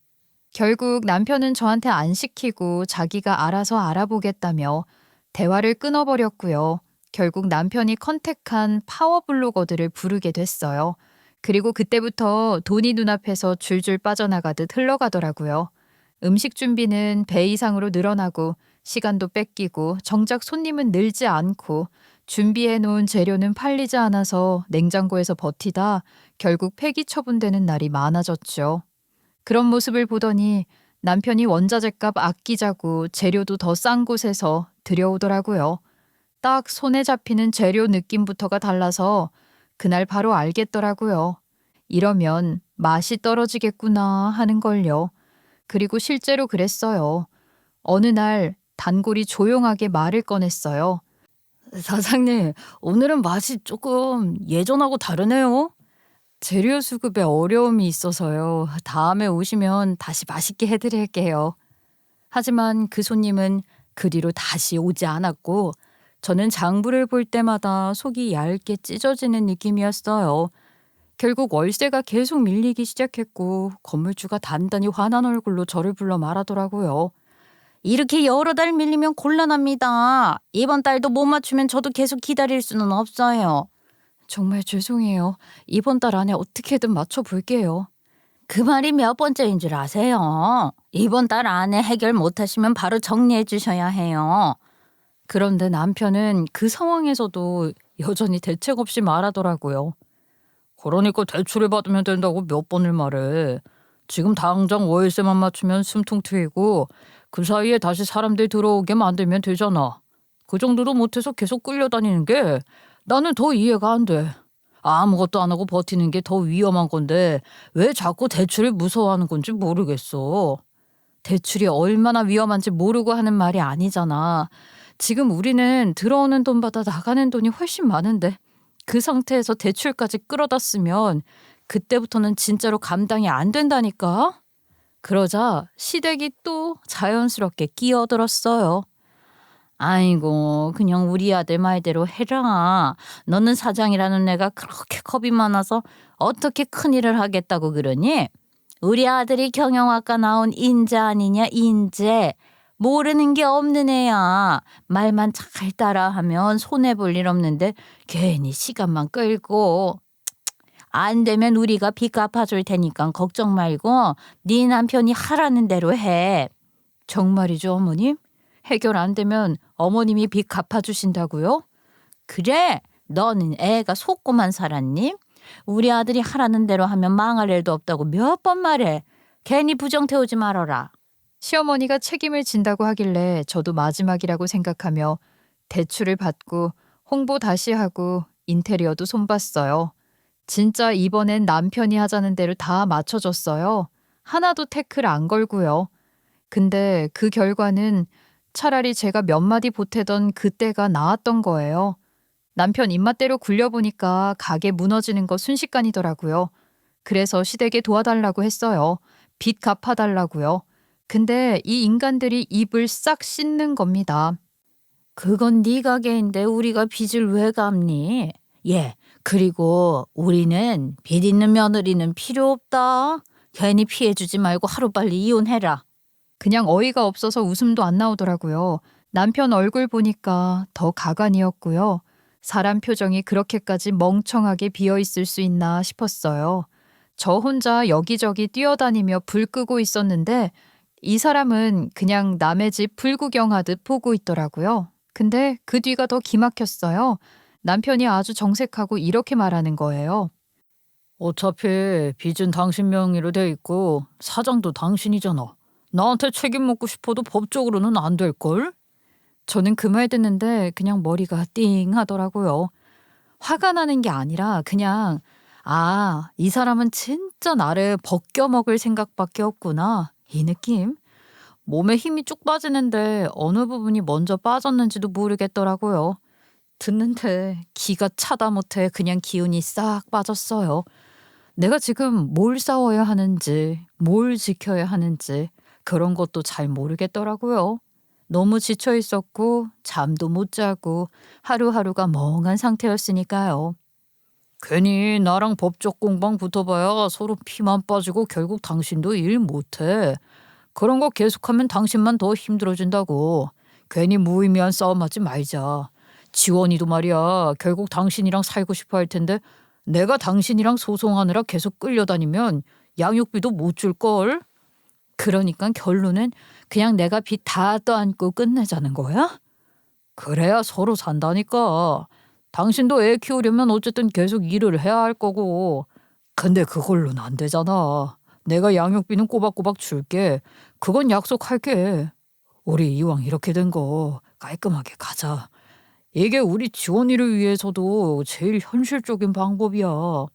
결국 남편은 저한테 안 시키고 자기가 알아서 알아보겠다며 대화를 끊어버렸고요. 결국 남편이 컨택한 파워블로거들을 부르게 됐어요. 그리고 그때부터 돈이 눈앞에서 줄줄 빠져나가듯 흘러가더라고요. 음식 준비는 배 이상으로 늘어나고 시간도 뺏기고 정작 손님은 늘지 않고 준비해 놓은 재료는 팔리지 않아서 냉장고에서 버티다 결국 폐기 처분되는 날이 많아졌죠. 그런 모습을 보더니 남편이 원자재값 아끼자고 재료도 더 싼 곳에서 들여오더라고요. 딱 손에 잡히는 재료 느낌부터가 달라서 그날 바로 알겠더라고요. 이러면 맛이 떨어지겠구나 하는 걸요. 그리고 실제로 그랬어요. 어느 날 단골이 조용하게 말을 꺼냈어요. 사장님, 오늘은 맛이 조금 예전하고 다르네요. 재료 수급에 어려움이 있어서요. 다음에 오시면 다시 맛있게 해드릴게요. 하지만 그 손님은 그 뒤로 다시 오지 않았고 저는 장부를 볼 때마다 속이 얇게 찢어지는 느낌이었어요. 결국 월세가 계속 밀리기 시작했고 건물주가 단단히 화난 얼굴로 저를 불러 말하더라고요. 이렇게 여러 달 밀리면 곤란합니다. 이번 달도 못 맞추면 저도 계속 기다릴 수는 없어요. 정말 죄송해요. 이번 달 안에 어떻게든 맞춰볼게요. 그 말이 몇 번째인 줄 아세요? 이번 달 안에 해결 못하시면 바로 정리해 주셔야 해요. 그런데 남편은 그 상황에서도 여전히 대책 없이 말하더라고요. 그러니까 대출을 받으면 된다고 몇 번을 말해. 지금 당장 월세만 맞추면 숨통 트이고 그 사이에 다시 사람들 들어오게 만들면 되잖아. 그 정도도 못해서 계속 끌려다니는 게 나는 더 이해가 안 돼. 아무것도 안 하고 버티는 게 더 위험한 건데 왜 자꾸 대출을 무서워하는 건지 모르겠어. 대출이 얼마나 위험한지 모르고 하는 말이 아니잖아. 지금 우리는 들어오는 돈보다 나가는 돈이 훨씬 많은데 그 상태에서 대출까지 끌어다 쓰면 그때부터는 진짜로 감당이 안 된다니까. 그러자 시댁이 또 자연스럽게 끼어들었어요. 아이고, 그냥 우리 아들 말대로 해라. 너는 사장이라는 애가 그렇게 겁이 많아서 어떻게 큰일을 하겠다고 그러니? 우리 아들이 경영학과 나온 인재 아니냐, 인재. 모르는 게 없는 애야. 말만 잘 따라하면 손해볼 일 없는데 괜히 시간만 끌고. 안 되면 우리가 빚 갚아줄 테니까 걱정 말고 네 남편이 하라는 대로 해. 정말이죠, 어머님? 해결 안 되면 어머님이 빚 갚아주신다고요? 그래? 너는 애가 속고만 살았니? 우리 아들이 하라는 대로 하면 망할 일도 없다고 몇 번 말해. 괜히 부정 태우지 말아라. 시어머니가 책임을 진다고 하길래 저도 마지막이라고 생각하며 대출을 받고 홍보 다시 하고 인테리어도 손봤어요. 진짜 이번엔 남편이 하자는 대로 다 맞춰줬어요. 하나도 태클 안 걸고요. 근데 그 결과는 차라리 제가 몇 마디 보태던 그때가 나았던 거예요. 남편 입맛대로 굴려보니까 가게 무너지는 거 순식간이더라고요. 그래서 시댁에 도와달라고 했어요. 빚 갚아달라고요. 근데 이 인간들이 입을 싹 씻는 겁니다. 그건 네 가게인데 우리가 빚을 왜 갚니? 예, 그리고 우리는 빚 있는 며느리는 필요 없다. 괜히 피해주지 말고 하루빨리 이혼해라. 그냥 어이가 없어서 웃음도 안 나오더라고요. 남편 얼굴 보니까 더 가관이었고요. 사람 표정이 그렇게까지 멍청하게 비어있을 수 있나 싶었어요. 저 혼자 여기저기 뛰어다니며 불 끄고 있었는데 이 사람은 그냥 남의 집 불구경하듯 보고 있더라고요. 근데 그 뒤가 더 기막혔어요. 남편이 아주 정색하고 이렇게 말하는 거예요. 어차피 빚은 당신 명의로 돼 있고 사장도 당신이잖아. 나한테 책임 묻고 싶어도 법적으로는 안 될걸? 저는 그 말 듣는데 그냥 머리가 띵 하더라고요. 화가 나는 게 아니라 그냥 이 사람은 진짜 나를 벗겨먹을 생각밖에 없구나. 이 느낌? 몸에 힘이 쭉 빠지는데 어느 부분이 먼저 빠졌는지도 모르겠더라고요. 듣는데 기가 차다 못해 그냥 기운이 싹 빠졌어요. 내가 지금 뭘 싸워야 하는지, 뭘 지켜야 하는지 그런 것도 잘 모르겠더라고요. 너무 지쳐 있었고 잠도 못 자고 하루하루가 멍한 상태였으니까요. 괜히 나랑 법적 공방 붙어봐야 서로 피만 빠지고 결국 당신도 일 못해. 그런 거 계속하면 당신만 더 힘들어진다고. 괜히 무의미한 싸움하지 말자. 지원이도 말이야. 결국 당신이랑 살고 싶어 할 텐데 내가 당신이랑 소송하느라 계속 끌려다니면 양육비도 못 줄걸? 그러니까 결론은 그냥 내가 빚 다 떠안고 끝내자는 거야? 그래야 서로 산다니까. 당신도 애 키우려면 어쨌든 계속 일을 해야 할 거고. 근데 그걸로는 안 되잖아. 내가 양육비는 꼬박꼬박 줄게. 그건 약속할게. 우리 이왕 이렇게 된 거 깔끔하게 가자. 이게 우리 지원이를 위해서도 제일 현실적인 방법이야.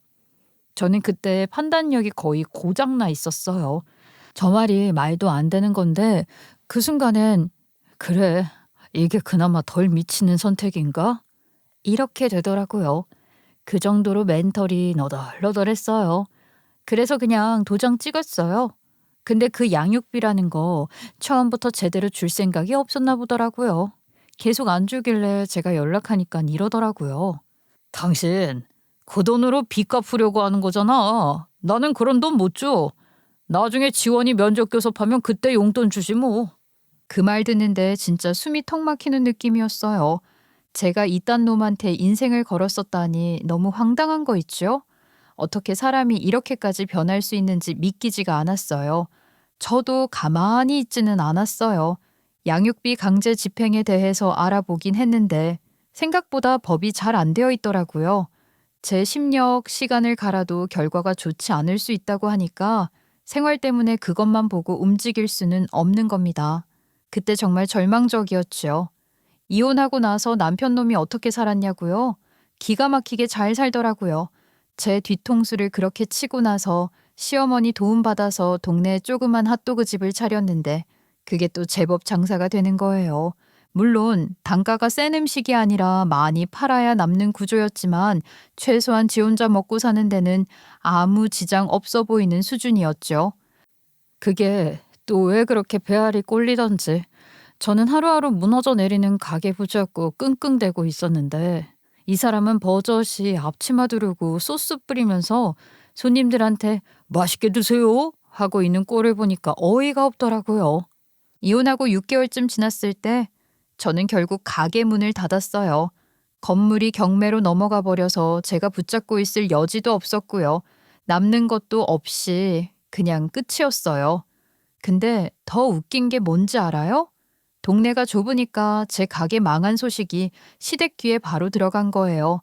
저는 그때 판단력이 거의 고장나 있었어요. 저 말이 말도 안 되는 건데 그 순간엔 그래, 이게 그나마 덜 미치는 선택인가? 이렇게 되더라고요. 그 정도로 멘털이 너덜너덜했어요. 그래서 그냥 도장 찍었어요. 근데 그 양육비라는 거 처음부터 제대로 줄 생각이 없었나 보더라고요. 계속 안 주길래 제가 연락하니까 이러더라고요. 당신 그 돈으로 빚 갚으려고 하는 거잖아. 나는 그런 돈 못 줘. 나중에 지원이 면접 교섭하면 그때 용돈 주지 뭐. 그 말 듣는데 진짜 숨이 턱 막히는 느낌이었어요. 제가 이딴 놈한테 인생을 걸었었다니 너무 황당한 거 있죠? 어떻게 사람이 이렇게까지 변할 수 있는지 믿기지가 않았어요. 저도 가만히 있지는 않았어요. 양육비 강제 집행에 대해서 알아보긴 했는데 생각보다 법이 잘 안 되어 있더라고요. 제 심력, 시간을 갈아도 결과가 좋지 않을 수 있다고 하니까 생활 때문에 그것만 보고 움직일 수는 없는 겁니다. 그때 정말 절망적이었죠. 이혼하고 나서 남편 놈이 어떻게 살았냐고요? 기가 막히게 잘 살더라고요. 제 뒤통수를 그렇게 치고 나서 시어머니 도움받아서 동네에 조그만 핫도그 집을 차렸는데 그게 또 제법 장사가 되는 거예요. 물론 단가가 센 음식이 아니라 많이 팔아야 남는 구조였지만 최소한 지 혼자 먹고 사는 데는 아무 지장 없어 보이는 수준이었죠. 그게 또 왜 그렇게 배알이 꼴리던지 저는 하루하루 무너져 내리는 가게 붙잡고 끙끙대고 있었는데 이 사람은 버젓이 앞치마 두르고 소스 뿌리면서 손님들한테 맛있게 드세요 하고 있는 꼴을 보니까 어이가 없더라고요. 이혼하고 6개월쯤 지났을 때 저는 결국 가게 문을 닫았어요. 건물이 경매로 넘어가 버려서 제가 붙잡고 있을 여지도 없었고요. 남는 것도 없이 그냥 끝이었어요. 근데 더 웃긴 게 뭔지 알아요? 동네가 좁으니까 제 가게 망한 소식이 시댁 귀에 바로 들어간 거예요.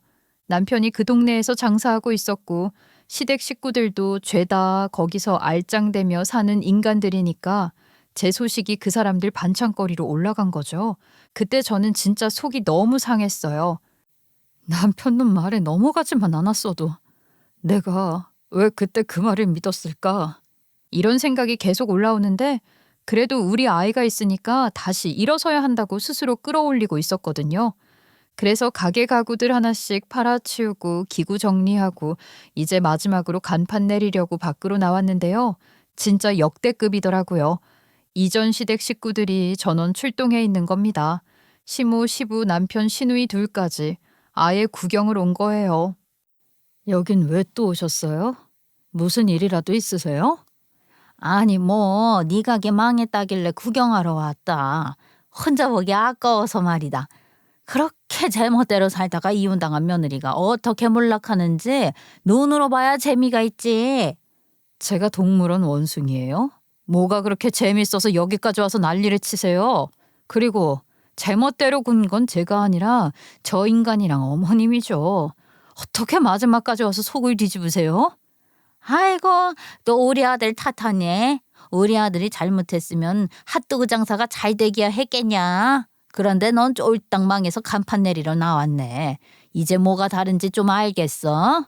남편이 그 동네에서 장사하고 있었고 시댁 식구들도 죄다 거기서 알짱대며 사는 인간들이니까 제 소식이 그 사람들 반찬거리로 올라간 거죠. 그때 저는 진짜 속이 너무 상했어요. 남편 놈 말에 넘어가지만 않았어도 내가 왜 그때 그 말을 믿었을까? 이런 생각이 계속 올라오는데 그래도 우리 아이가 있으니까 다시 일어서야 한다고 스스로 끌어올리고 있었거든요. 그래서 가게 가구들 하나씩 팔아치우고 기구 정리하고 이제 마지막으로 간판 내리려고 밖으로 나왔는데요. 진짜 역대급이더라고요. 이전 시댁 식구들이 전원 출동해 있는 겁니다. 시모, 시부, 남편, 시누이 둘까지 아예 구경을 온 거예요. 여긴 왜 또 오셨어요? 무슨 일이라도 있으세요? 아니 뭐 네 가게 망했다길래 구경하러 왔다. 혼자 보기 아까워서 말이다. 그렇게 제멋대로 살다가 이혼당한 며느리가 어떻게 몰락하는지 눈으로 봐야 재미가 있지. 제가 동물원 원숭이에요? 뭐가 그렇게 재밌어서 여기까지 와서 난리를 치세요? 그리고 제멋대로 군 건 제가 아니라 저 인간이랑 어머님이죠. 어떻게 마지막까지 와서 속을 뒤집으세요? 아이고 또 우리 아들 탓하네. 우리 아들이 잘못했으면 핫도그 장사가 잘 되기야 했겠냐. 그런데 넌 쫄딱 망해서 간판 내리러 나왔네. 이제 뭐가 다른지 좀 알겠어?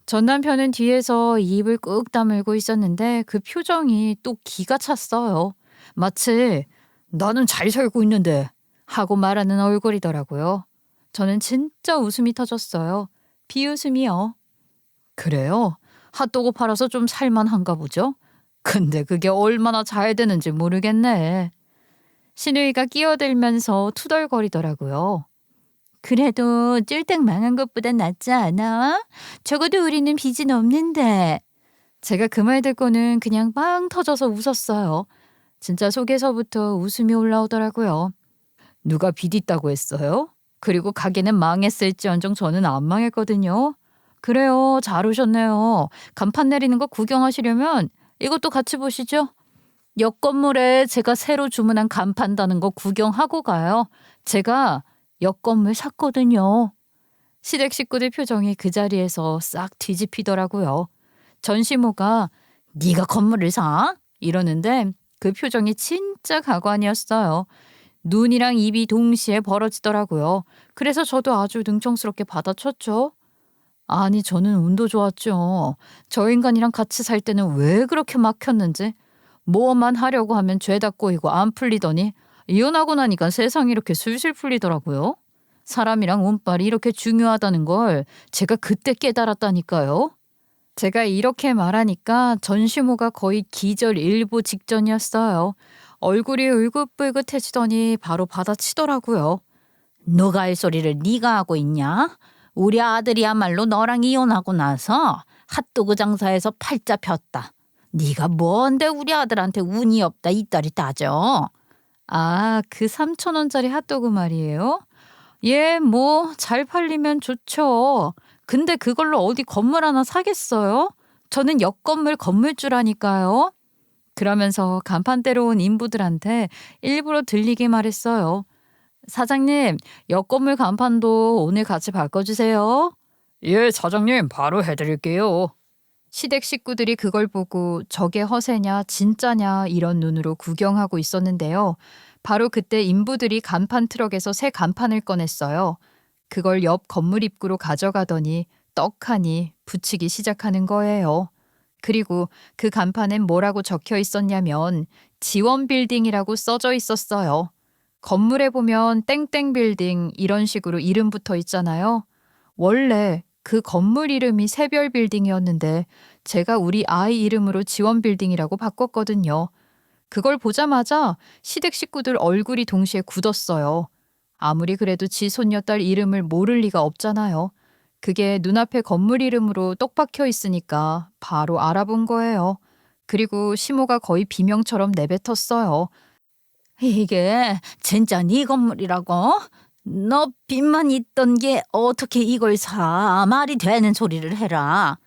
전 남편은 뒤에서 입을 꾹 다물고 있었는데 그 표정이 또 기가 찼어요. 마치 나는 잘 살고 있는데 하고 말하는 얼굴이더라고요. 저는 진짜 웃음이 터졌어요. 비웃음이요. 그래요? 핫도그 팔아서 좀 살만한가 보죠? 근데 그게 얼마나 잘 되는지 모르겠네. 시누이가 끼어들면서 투덜거리더라고요. 그래도 쫄딱 망한 것보단 낫지 않아? 적어도 우리는 빚은 없는데. 제가 그 말 듣고는 그냥 빵 터져서 웃었어요. 진짜 속에서부터 웃음이 올라오더라고요. 누가 빚 있다고 했어요? 그리고 가게는 망했을지언정 저는 안 망했거든요. 그래요. 잘 오셨네요. 간판 내리는 거 구경하시려면 이것도 같이 보시죠. 옆 건물에 제가 새로 주문한 간판 다는 거 구경하고 가요. 제가 옆 건물 샀거든요. 시댁 식구들 표정이 그 자리에서 싹 뒤집히더라고요. 전시모가 네가 건물을 사? 이러는데 그 표정이 진짜 가관이었어요. 눈이랑 입이 동시에 벌어지더라고요. 그래서 저도 아주 능청스럽게 받아쳤죠. 아니 저는 운도 좋았죠. 저 인간이랑 같이 살 때는 왜 그렇게 막혔는지 뭐만 하려고 하면 죄다 꼬이고 안 풀리더니 이혼하고 나니까 세상이 이렇게 술술 풀리더라고요. 사람이랑 운빨이 이렇게 중요하다는 걸 제가 그때 깨달았다니까요. 제가 이렇게 말하니까 전시모가 거의 기절일보 직전이었어요. 얼굴이 울긋불긋해지더니 바로 받아치더라고요. 너가 할 소리를 네가 하고 있냐? 우리 아들이야말로 너랑 이혼하고 나서 핫도그 장사에서 팔자 폈다. 네가 뭔데 우리 아들한테 운이 없다 이따리 따져. 아, 그 3,000원짜리 핫도그 말이에요? 예, 뭐 잘 팔리면 좋죠. 근데 그걸로 어디 건물 하나 사겠어요? 저는 옆 건물 건물주라니까요. 그러면서 간판대로 온 인부들한테 일부러 들리게 말했어요. 사장님, 옆 건물 간판도 오늘 같이 바꿔주세요. 예, 사장님 바로 해드릴게요. 시댁 식구들이 그걸 보고 저게 허세냐 진짜냐 이런 눈으로 구경하고 있었는데요. 바로 그때 인부들이 간판 트럭에서 새 간판을 꺼냈어요. 그걸 옆 건물 입구로 가져가더니 떡하니 붙이기 시작하는 거예요. 그리고 그 간판엔 뭐라고 적혀 있었냐면 지원빌딩이라고 써져 있었어요. 건물에 보면 땡땡빌딩 이런 식으로 이름 붙어 있잖아요. 원래 그 건물 이름이 새별빌딩이었는데 제가 우리 아이 이름으로 지원빌딩이라고 바꿨거든요. 그걸 보자마자 시댁 식구들 얼굴이 동시에 굳었어요. 아무리 그래도 지 손녀딸 이름을 모를 리가 없잖아요. 그게 눈앞에 건물 이름으로 똑 박혀 있으니까 바로 알아본 거예요. 그리고 시모가 거의 비명처럼 내뱉었어요. 이게 진짜 네 건물이라고? 너 빚만 있던 게 어떻게 이걸 사? 말이 되는 소리를 해라.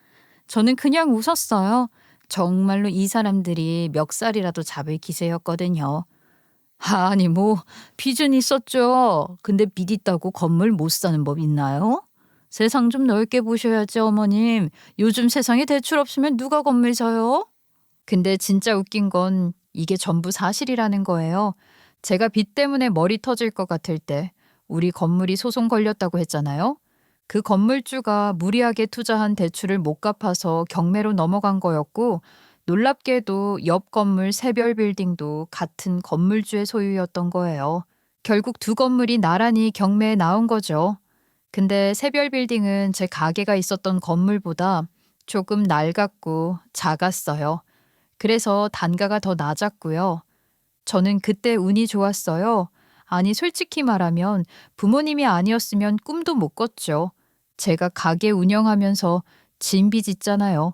저는 그냥 웃었어요. 정말로 이 사람들이 멱살이라도 잡을 기세였거든요. 아니 뭐 빚은 있었죠. 근데 빚 있다고 건물 못 사는 법 있나요? 세상 좀 넓게 보셔야지 어머님. 요즘 세상에 대출 없으면 누가 건물 사요? 근데 진짜 웃긴 건 이게 전부 사실이라는 거예요. 제가 빚 때문에 머리 터질 것 같을 때 우리 건물이 소송 걸렸다고 했잖아요. 그 건물주가 무리하게 투자한 대출을 못 갚아서 경매로 넘어간 거였고 놀랍게도 옆 건물 새별 빌딩도 같은 건물주의 소유였던 거예요. 결국 두 건물이 나란히 경매에 나온 거죠. 근데 새별 빌딩은 제 가게가 있었던 건물보다 조금 낡았고 작았어요. 그래서 단가가 더 낮았고요. 저는 그때 운이 좋았어요. 아니 솔직히 말하면 부모님이 아니었으면 꿈도 못 꿨죠. 제가 가게 운영하면서 진빚 있잖아요.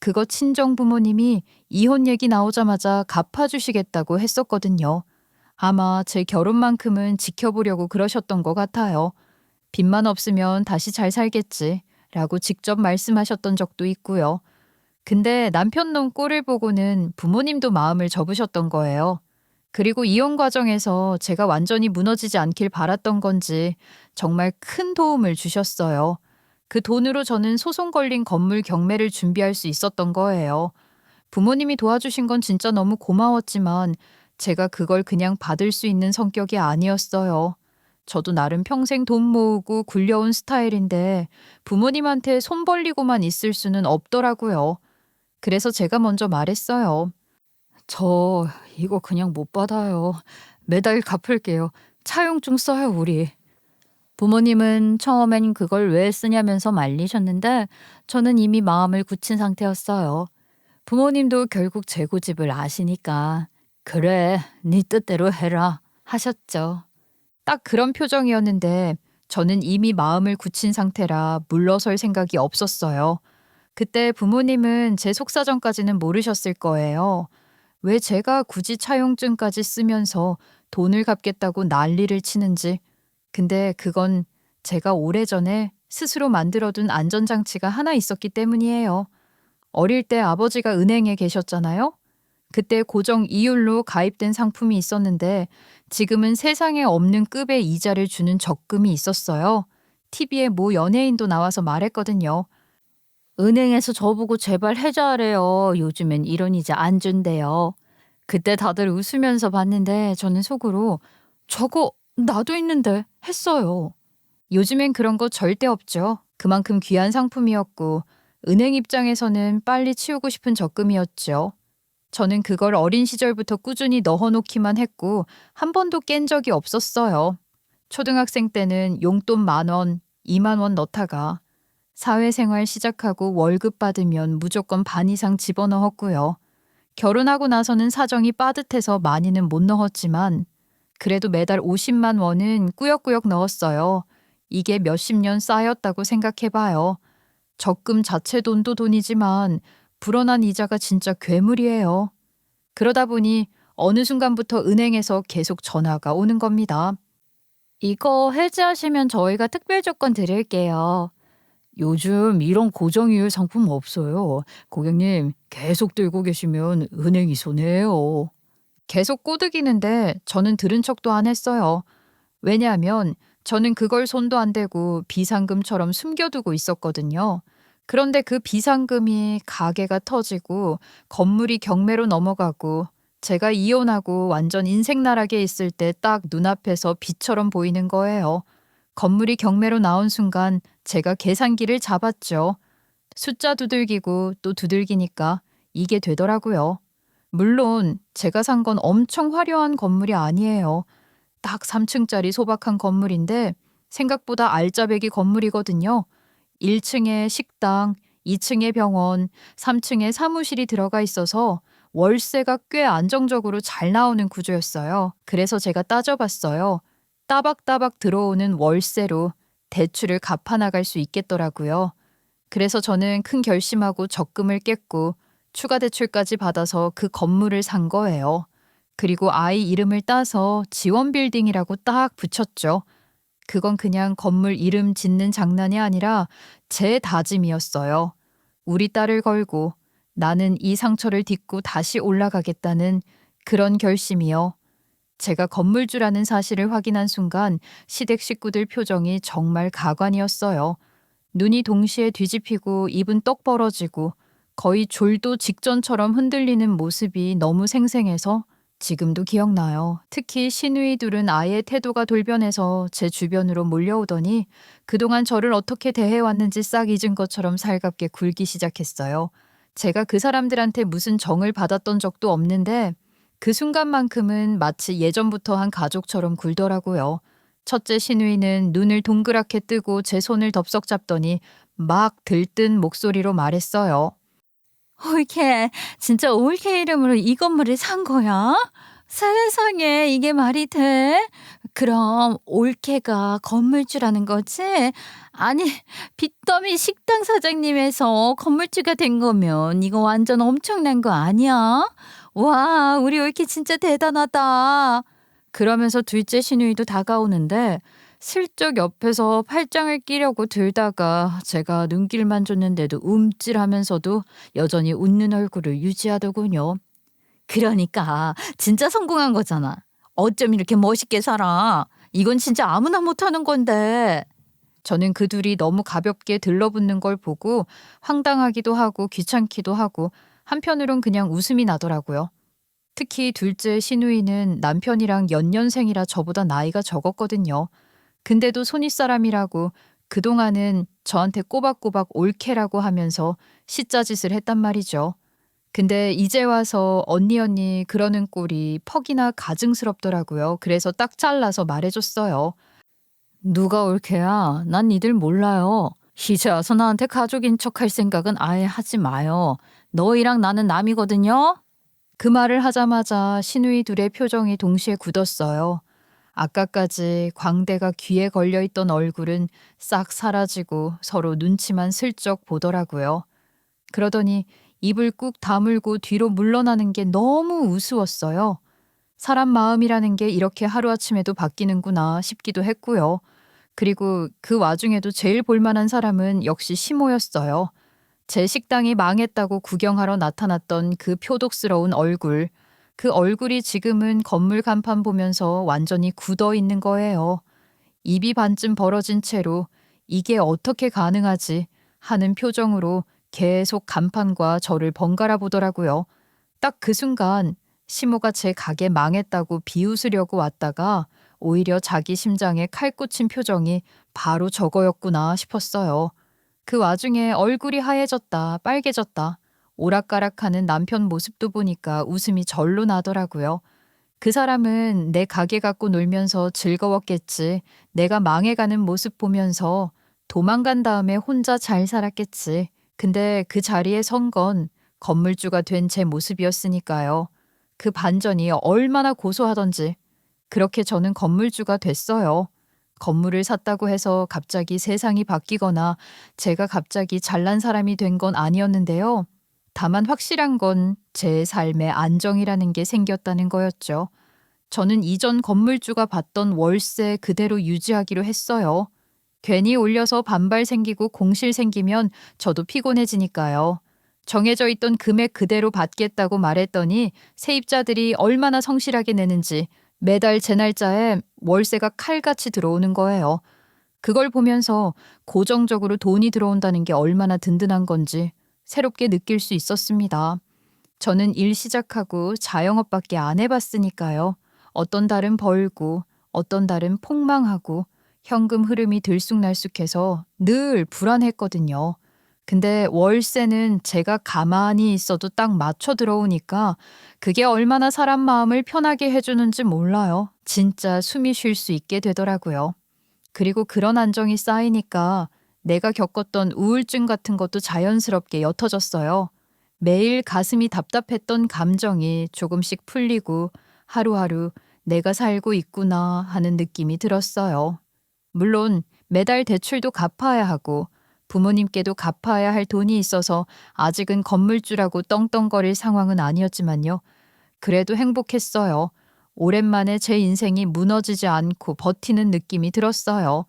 그거 친정 부모님이 이혼 얘기 나오자마자 갚아주시겠다고 했었거든요. 아마 제 결혼만큼은 지켜보려고 그러셨던 것 같아요. 빚만 없으면 다시 잘 살겠지 라고 직접 말씀하셨던 적도 있고요. 근데 남편 놈 꼴을 보고는 부모님도 마음을 접으셨던 거예요. 그리고 이혼 과정에서 제가 완전히 무너지지 않길 바랐던 건지 정말 큰 도움을 주셨어요. 그 돈으로 저는 소송 걸린 건물 경매를 준비할 수 있었던 거예요. 부모님이 도와주신 건 진짜 너무 고마웠지만 제가 그걸 그냥 받을 수 있는 성격이 아니었어요. 저도 나름 평생 돈 모으고 굴려온 스타일인데 부모님한테 손 벌리고만 있을 수는 없더라고요. 그래서 제가 먼저 말했어요. 저 이거 그냥 못 받아요. 매달 갚을게요. 차용증 써요, 우리. 부모님은 처음엔 그걸 왜 쓰냐면서 말리셨는데 저는 이미 마음을 굳힌 상태였어요. 부모님도 결국 제 고집을 아시니까 그래, 네 뜻대로 해라 하셨죠. 딱 그런 표정이었는데 저는 이미 마음을 굳힌 상태라 물러설 생각이 없었어요. 그때 부모님은 제 속사정까지는 모르셨을 거예요. 왜 제가 굳이 차용증까지 쓰면서 돈을 갚겠다고 난리를 치는지. 근데 그건 제가 오래전에 스스로 만들어둔 안전장치가 하나 있었기 때문이에요. 어릴 때 아버지가 은행에 계셨잖아요. 그때 고정 이율로 가입된 상품이 있었는데 지금은 세상에 없는 급의 이자를 주는 적금이 있었어요. TV에 모 연예인도 나와서 말했거든요. 은행에서 저보고 제발 해자래요. 요즘엔 이런 이자 안 준대요. 그때 다들 웃으면서 봤는데 저는 속으로 저거 나도 있는데 했어요. 요즘엔 그런 거 절대 없죠. 그만큼 귀한 상품이었고 은행 입장에서는 빨리 치우고 싶은 적금이었죠. 저는 그걸 어린 시절부터 꾸준히 넣어놓기만 했고 한 번도 깬 적이 없었어요. 초등학생 때는 용돈 10,000원, 20,000원 넣다가 사회생활 시작하고 월급 받으면 무조건 반 이상 집어넣었고요. 결혼하고 나서는 사정이 빠듯해서 많이는 못 넣었지만 그래도 매달 50만 원은 꾸역꾸역 넣었어요. 이게 몇십 년 쌓였다고 생각해봐요. 적금 자체 돈도 돈이지만 불어난 이자가 진짜 괴물이에요. 그러다 보니 어느 순간부터 은행에서 계속 전화가 오는 겁니다. 이거 해지하시면 저희가 특별 조건 드릴게요. 요즘 이런 고정이율 상품 없어요. 고객님 계속 들고 계시면 은행이 손해예요. 계속 꼬드기는데 저는 들은 척도 안 했어요. 왜냐하면 저는 그걸 손도 안 대고 비상금처럼 숨겨두고 있었거든요. 그런데 그 비상금이 가게가 터지고 건물이 경매로 넘어가고 제가 이혼하고 완전 인생나락에 있을 때 딱 눈앞에서 빛처럼 보이는 거예요. 건물이 경매로 나온 순간 제가 계산기를 잡았죠. 숫자 두들기고 또 두들기니까 이게 되더라고요. 물론 제가 산 건 엄청 화려한 건물이 아니에요. 딱 3층짜리 소박한 건물인데 생각보다 알짜배기 건물이거든요. 1층에 식당, 2층에 병원, 3층에 사무실이 들어가 있어서 월세가 꽤 안정적으로 잘 나오는 구조였어요. 그래서 제가 따져봤어요. 따박따박 들어오는 월세로 대출을 갚아나갈 수 있겠더라고요. 그래서 저는 큰 결심하고 적금을 깼고 추가 대출까지 받아서 그 건물을 산 거예요. 그리고 아이 이름을 따서 지원빌딩이라고 딱 붙였죠. 그건 그냥 건물 이름 짓는 장난이 아니라 제 다짐이었어요. 우리 딸을 걸고 나는 이 상처를 딛고 다시 올라가겠다는 그런 결심이요. 제가 건물주라는 사실을 확인한 순간 시댁 식구들 표정이 정말 가관이었어요. 눈이 동시에 뒤집히고 입은 떡 벌어지고 거의 졸도 직전처럼 흔들리는 모습이 너무 생생해서 지금도 기억나요. 특히 시누이 둘은 아예 태도가 돌변해서 제 주변으로 몰려오더니 그동안 저를 어떻게 대해왔는지 싹 잊은 것처럼 살갑게 굴기 시작했어요. 제가 그 사람들한테 무슨 정을 받았던 적도 없는데 그 순간만큼은 마치 예전부터 한 가족처럼 굴더라고요. 첫째 시누이는 눈을 동그랗게 뜨고 제 손을 덥석 잡더니 막 들뜬 목소리로 말했어요. 올케, 진짜 올케 이름으로 이 건물을 산 거야? 세상에, 이게 말이 돼? 그럼 올케가 건물주라는 거지? 아니, 빚더미 식당 사장님에서 건물주가 된 거면 이거 완전 엄청난 거 아니야? 와, 우리 올케 진짜 대단하다. 그러면서 둘째 시누이도 다가오는데 슬쩍 옆에서 팔짱을 끼려고 들다가 제가 눈길만 줬는데도 움찔하면서도 여전히 웃는 얼굴을 유지하더군요. 그러니까 진짜 성공한 거잖아. 어쩜 이렇게 멋있게 살아? 이건 진짜 아무나 못하는 건데. 저는 그 둘이 너무 가볍게 들러붙는 걸 보고 황당하기도 하고 귀찮기도 하고 한편으론 그냥 웃음이 나더라고요. 특히 둘째 시누이는 남편이랑 연년생이라 저보다 나이가 적었거든요. 근데도 손윗사람이라고 그동안은 저한테 꼬박꼬박 올케라고 하면서 시짜짓을 했단 말이죠. 근데 이제 와서 언니 그러는 꼴이 퍽이나 가증스럽더라고요. 그래서 딱 잘라서 말해줬어요. 누가 올케야? 난 니들 몰라요. 이제 와서 나한테 가족인 척 할 생각은 아예 하지 마요. 너희랑 나는 남이거든요. 그 말을 하자마자 시누이 둘의 표정이 동시에 굳었어요. 아까까지 광대가 귀에 걸려있던 얼굴은 싹 사라지고 서로 눈치만 슬쩍 보더라고요. 그러더니 입을 꾹 다물고 뒤로 물러나는 게 너무 우스웠어요. 사람 마음이라는 게 이렇게 하루아침에도 바뀌는구나 싶기도 했고요. 그리고 그 와중에도 제일 볼만한 사람은 역시 시모였어요. 제 식당이 망했다고 구경하러 나타났던 그 표독스러운 얼굴. 그 얼굴이 지금은 건물 간판 보면서 완전히 굳어 있는 거예요. 입이 반쯤 벌어진 채로 이게 어떻게 가능하지 하는 표정으로 계속 간판과 저를 번갈아 보더라고요. 딱 그 순간 시모가 제 가게 망했다고 비웃으려고 왔다가 오히려 자기 심장에 칼 꽂힌 표정이 바로 저거였구나 싶었어요. 그 와중에 얼굴이 하얘졌다 빨개졌다 오락가락하는 남편 모습도 보니까 웃음이 절로 나더라고요. 그 사람은 내 가게 갖고 놀면서 즐거웠겠지. 내가 망해가는 모습 보면서 도망간 다음에 혼자 잘 살았겠지. 근데 그 자리에 선 건 건물주가 된 제 모습이었으니까요. 그 반전이 얼마나 고소하던지. 그렇게 저는 건물주가 됐어요. 건물을 샀다고 해서 갑자기 세상이 바뀌거나 제가 갑자기 잘난 사람이 된 건 아니었는데요. 다만 확실한 건 제 삶에 안정이라는 게 생겼다는 거였죠. 저는 이전 건물주가 받던 월세 그대로 유지하기로 했어요. 괜히 올려서 반발 생기고 공실 생기면 저도 피곤해지니까요. 정해져 있던 금액 그대로 받겠다고 말했더니 세입자들이 얼마나 성실하게 내는지 매달 제 날짜에 월세가 칼같이 들어오는 거예요. 그걸 보면서 고정적으로 돈이 들어온다는 게 얼마나 든든한 건지 새롭게 느낄 수 있었습니다. 저는 일 시작하고 자영업밖에 안 해봤으니까요. 어떤 달은 벌고 어떤 달은 폭망하고 현금 흐름이 들쑥날쑥해서 늘 불안했거든요. 근데 월세는 제가 가만히 있어도 딱 맞춰 들어오니까 그게 얼마나 사람 마음을 편하게 해주는지 몰라요. 진짜 숨이 쉴 수 있게 되더라고요. 그리고 그런 안정이 쌓이니까 내가 겪었던 우울증 같은 것도 자연스럽게 옅어졌어요. 매일 가슴이 답답했던 감정이 조금씩 풀리고 하루하루 내가 살고 있구나 하는 느낌이 들었어요. 물론 매달 대출도 갚아야 하고 부모님께도 갚아야 할 돈이 있어서 아직은 건물주라고 떵떵거릴 상황은 아니었지만요. 그래도 행복했어요. 오랜만에 제 인생이 무너지지 않고 버티는 느낌이 들었어요.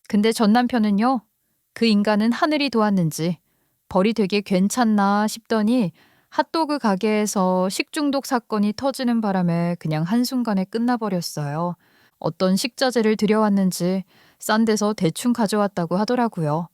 근데 전 남편은요. 그 인간은 하늘이 도왔는지 벌이 되게 괜찮나 싶더니 핫도그 가게에서 식중독 사건이 터지는 바람에 그냥 한순간에 끝나버렸어요. 어떤 식자재를 들여왔는지 싼 데서 대충 가져왔다고 하더라고요.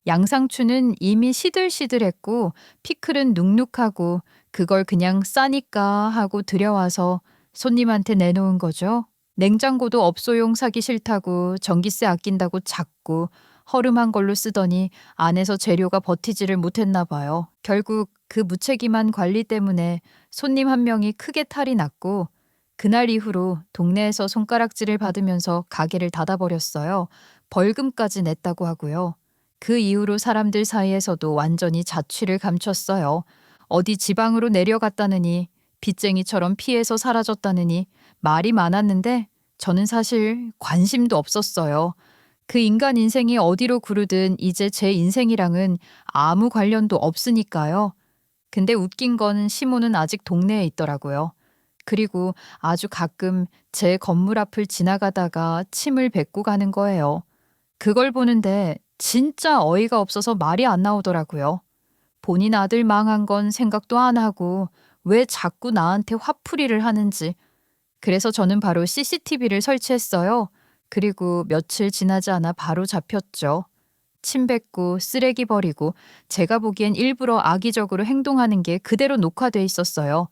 양상추는 이미 시들시들했고 피클은 눅눅하고 그걸 그냥 싸니까 하고 들여와서 손님한테 내놓은 거죠. 냉장고도 업소용 사기 싫다고 전기세 아낀다고 작고 허름한 걸로 쓰더니 안에서 재료가 버티지를 못했나 봐요. 결국 그 무책임한 관리 때문에 손님 한 명이 크게 탈이 났고 그날 이후로 동네에서 손가락질을 받으면서 가게를 닫아버렸어요. 벌금까지 냈다고 하고요. 그 이후로 사람들 사이에서도 완전히 자취를 감췄어요. 어디 지방으로 내려갔다느니 빚쟁이처럼 피해서 사라졌다느니 말이 많았는데 저는 사실 관심도 없었어요. 그 인간 인생이 어디로 구르든 이제 제 인생이랑은 아무 관련도 없으니까요. 근데 웃긴 건 시모는 아직 동네에 있더라고요. 그리고 아주 가끔 제 건물 앞을 지나가다가 침을 뱉고 가는 거예요. 그걸 보는데 진짜 어이가 없어서 말이 안 나오더라고요. 본인 아들 망한 건 생각도 안 하고 왜 자꾸 나한테 화풀이를 하는지. 그래서 저는 바로 CCTV를 설치했어요. 그리고 며칠 지나지 않아 바로 잡혔죠. 침 뱉고 쓰레기 버리고 제가 보기엔 일부러 악의적으로 행동하는 게 그대로 녹화돼 있었어요.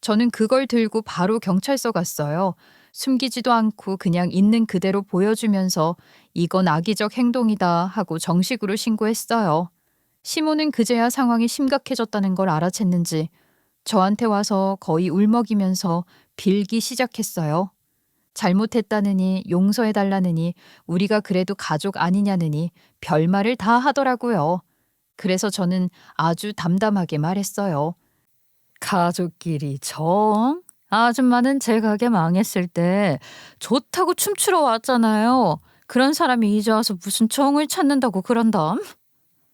저는 그걸 들고 바로 경찰서 갔어요. 숨기지도 않고 그냥 있는 그대로 보여주면서 이건 악의적 행동이다 하고 정식으로 신고했어요. 시모는 그제야 상황이 심각해졌다는 걸 알아챘는지 저한테 와서 거의 울먹이면서 빌기 시작했어요. 잘못했다느니 용서해달라느니 우리가 그래도 가족 아니냐느니 별말을 다 하더라고요. 그래서 저는 아주 담담하게 말했어요. 가족끼리 정? 아줌마는 제 가게 망했을 때 좋다고 춤추러 왔잖아요. 그런 사람이 이제 와서 무슨 정을 찾는다고 그런담?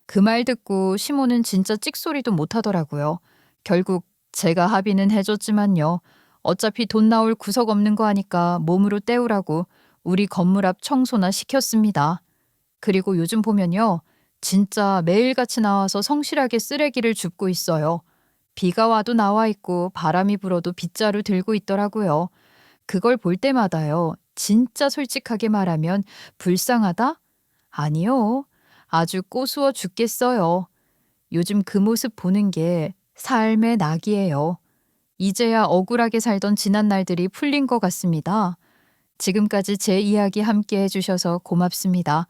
그 말 듣고 시모는 진짜 찍소리도 못하더라고요. 결국 제가 합의는 해줬지만요. 어차피 돈 나올 구석 없는 거 하니까 몸으로 때우라고 우리 건물 앞 청소나 시켰습니다. 그리고 요즘 보면요. 진짜 매일같이 나와서 성실하게 쓰레기를 줍고 있어요. 비가 와도 나와 있고 바람이 불어도 빗자루 들고 있더라고요. 그걸 볼 때마다요. 진짜 솔직하게 말하면 불쌍하다? 아니요. 아주 꼬수어 죽겠어요. 요즘 그 모습 보는 게 삶의 낙이에요. 이제야 억울하게 살던 지난 날들이 풀린 것 같습니다. 지금까지 제 이야기 함께 해주셔서 고맙습니다.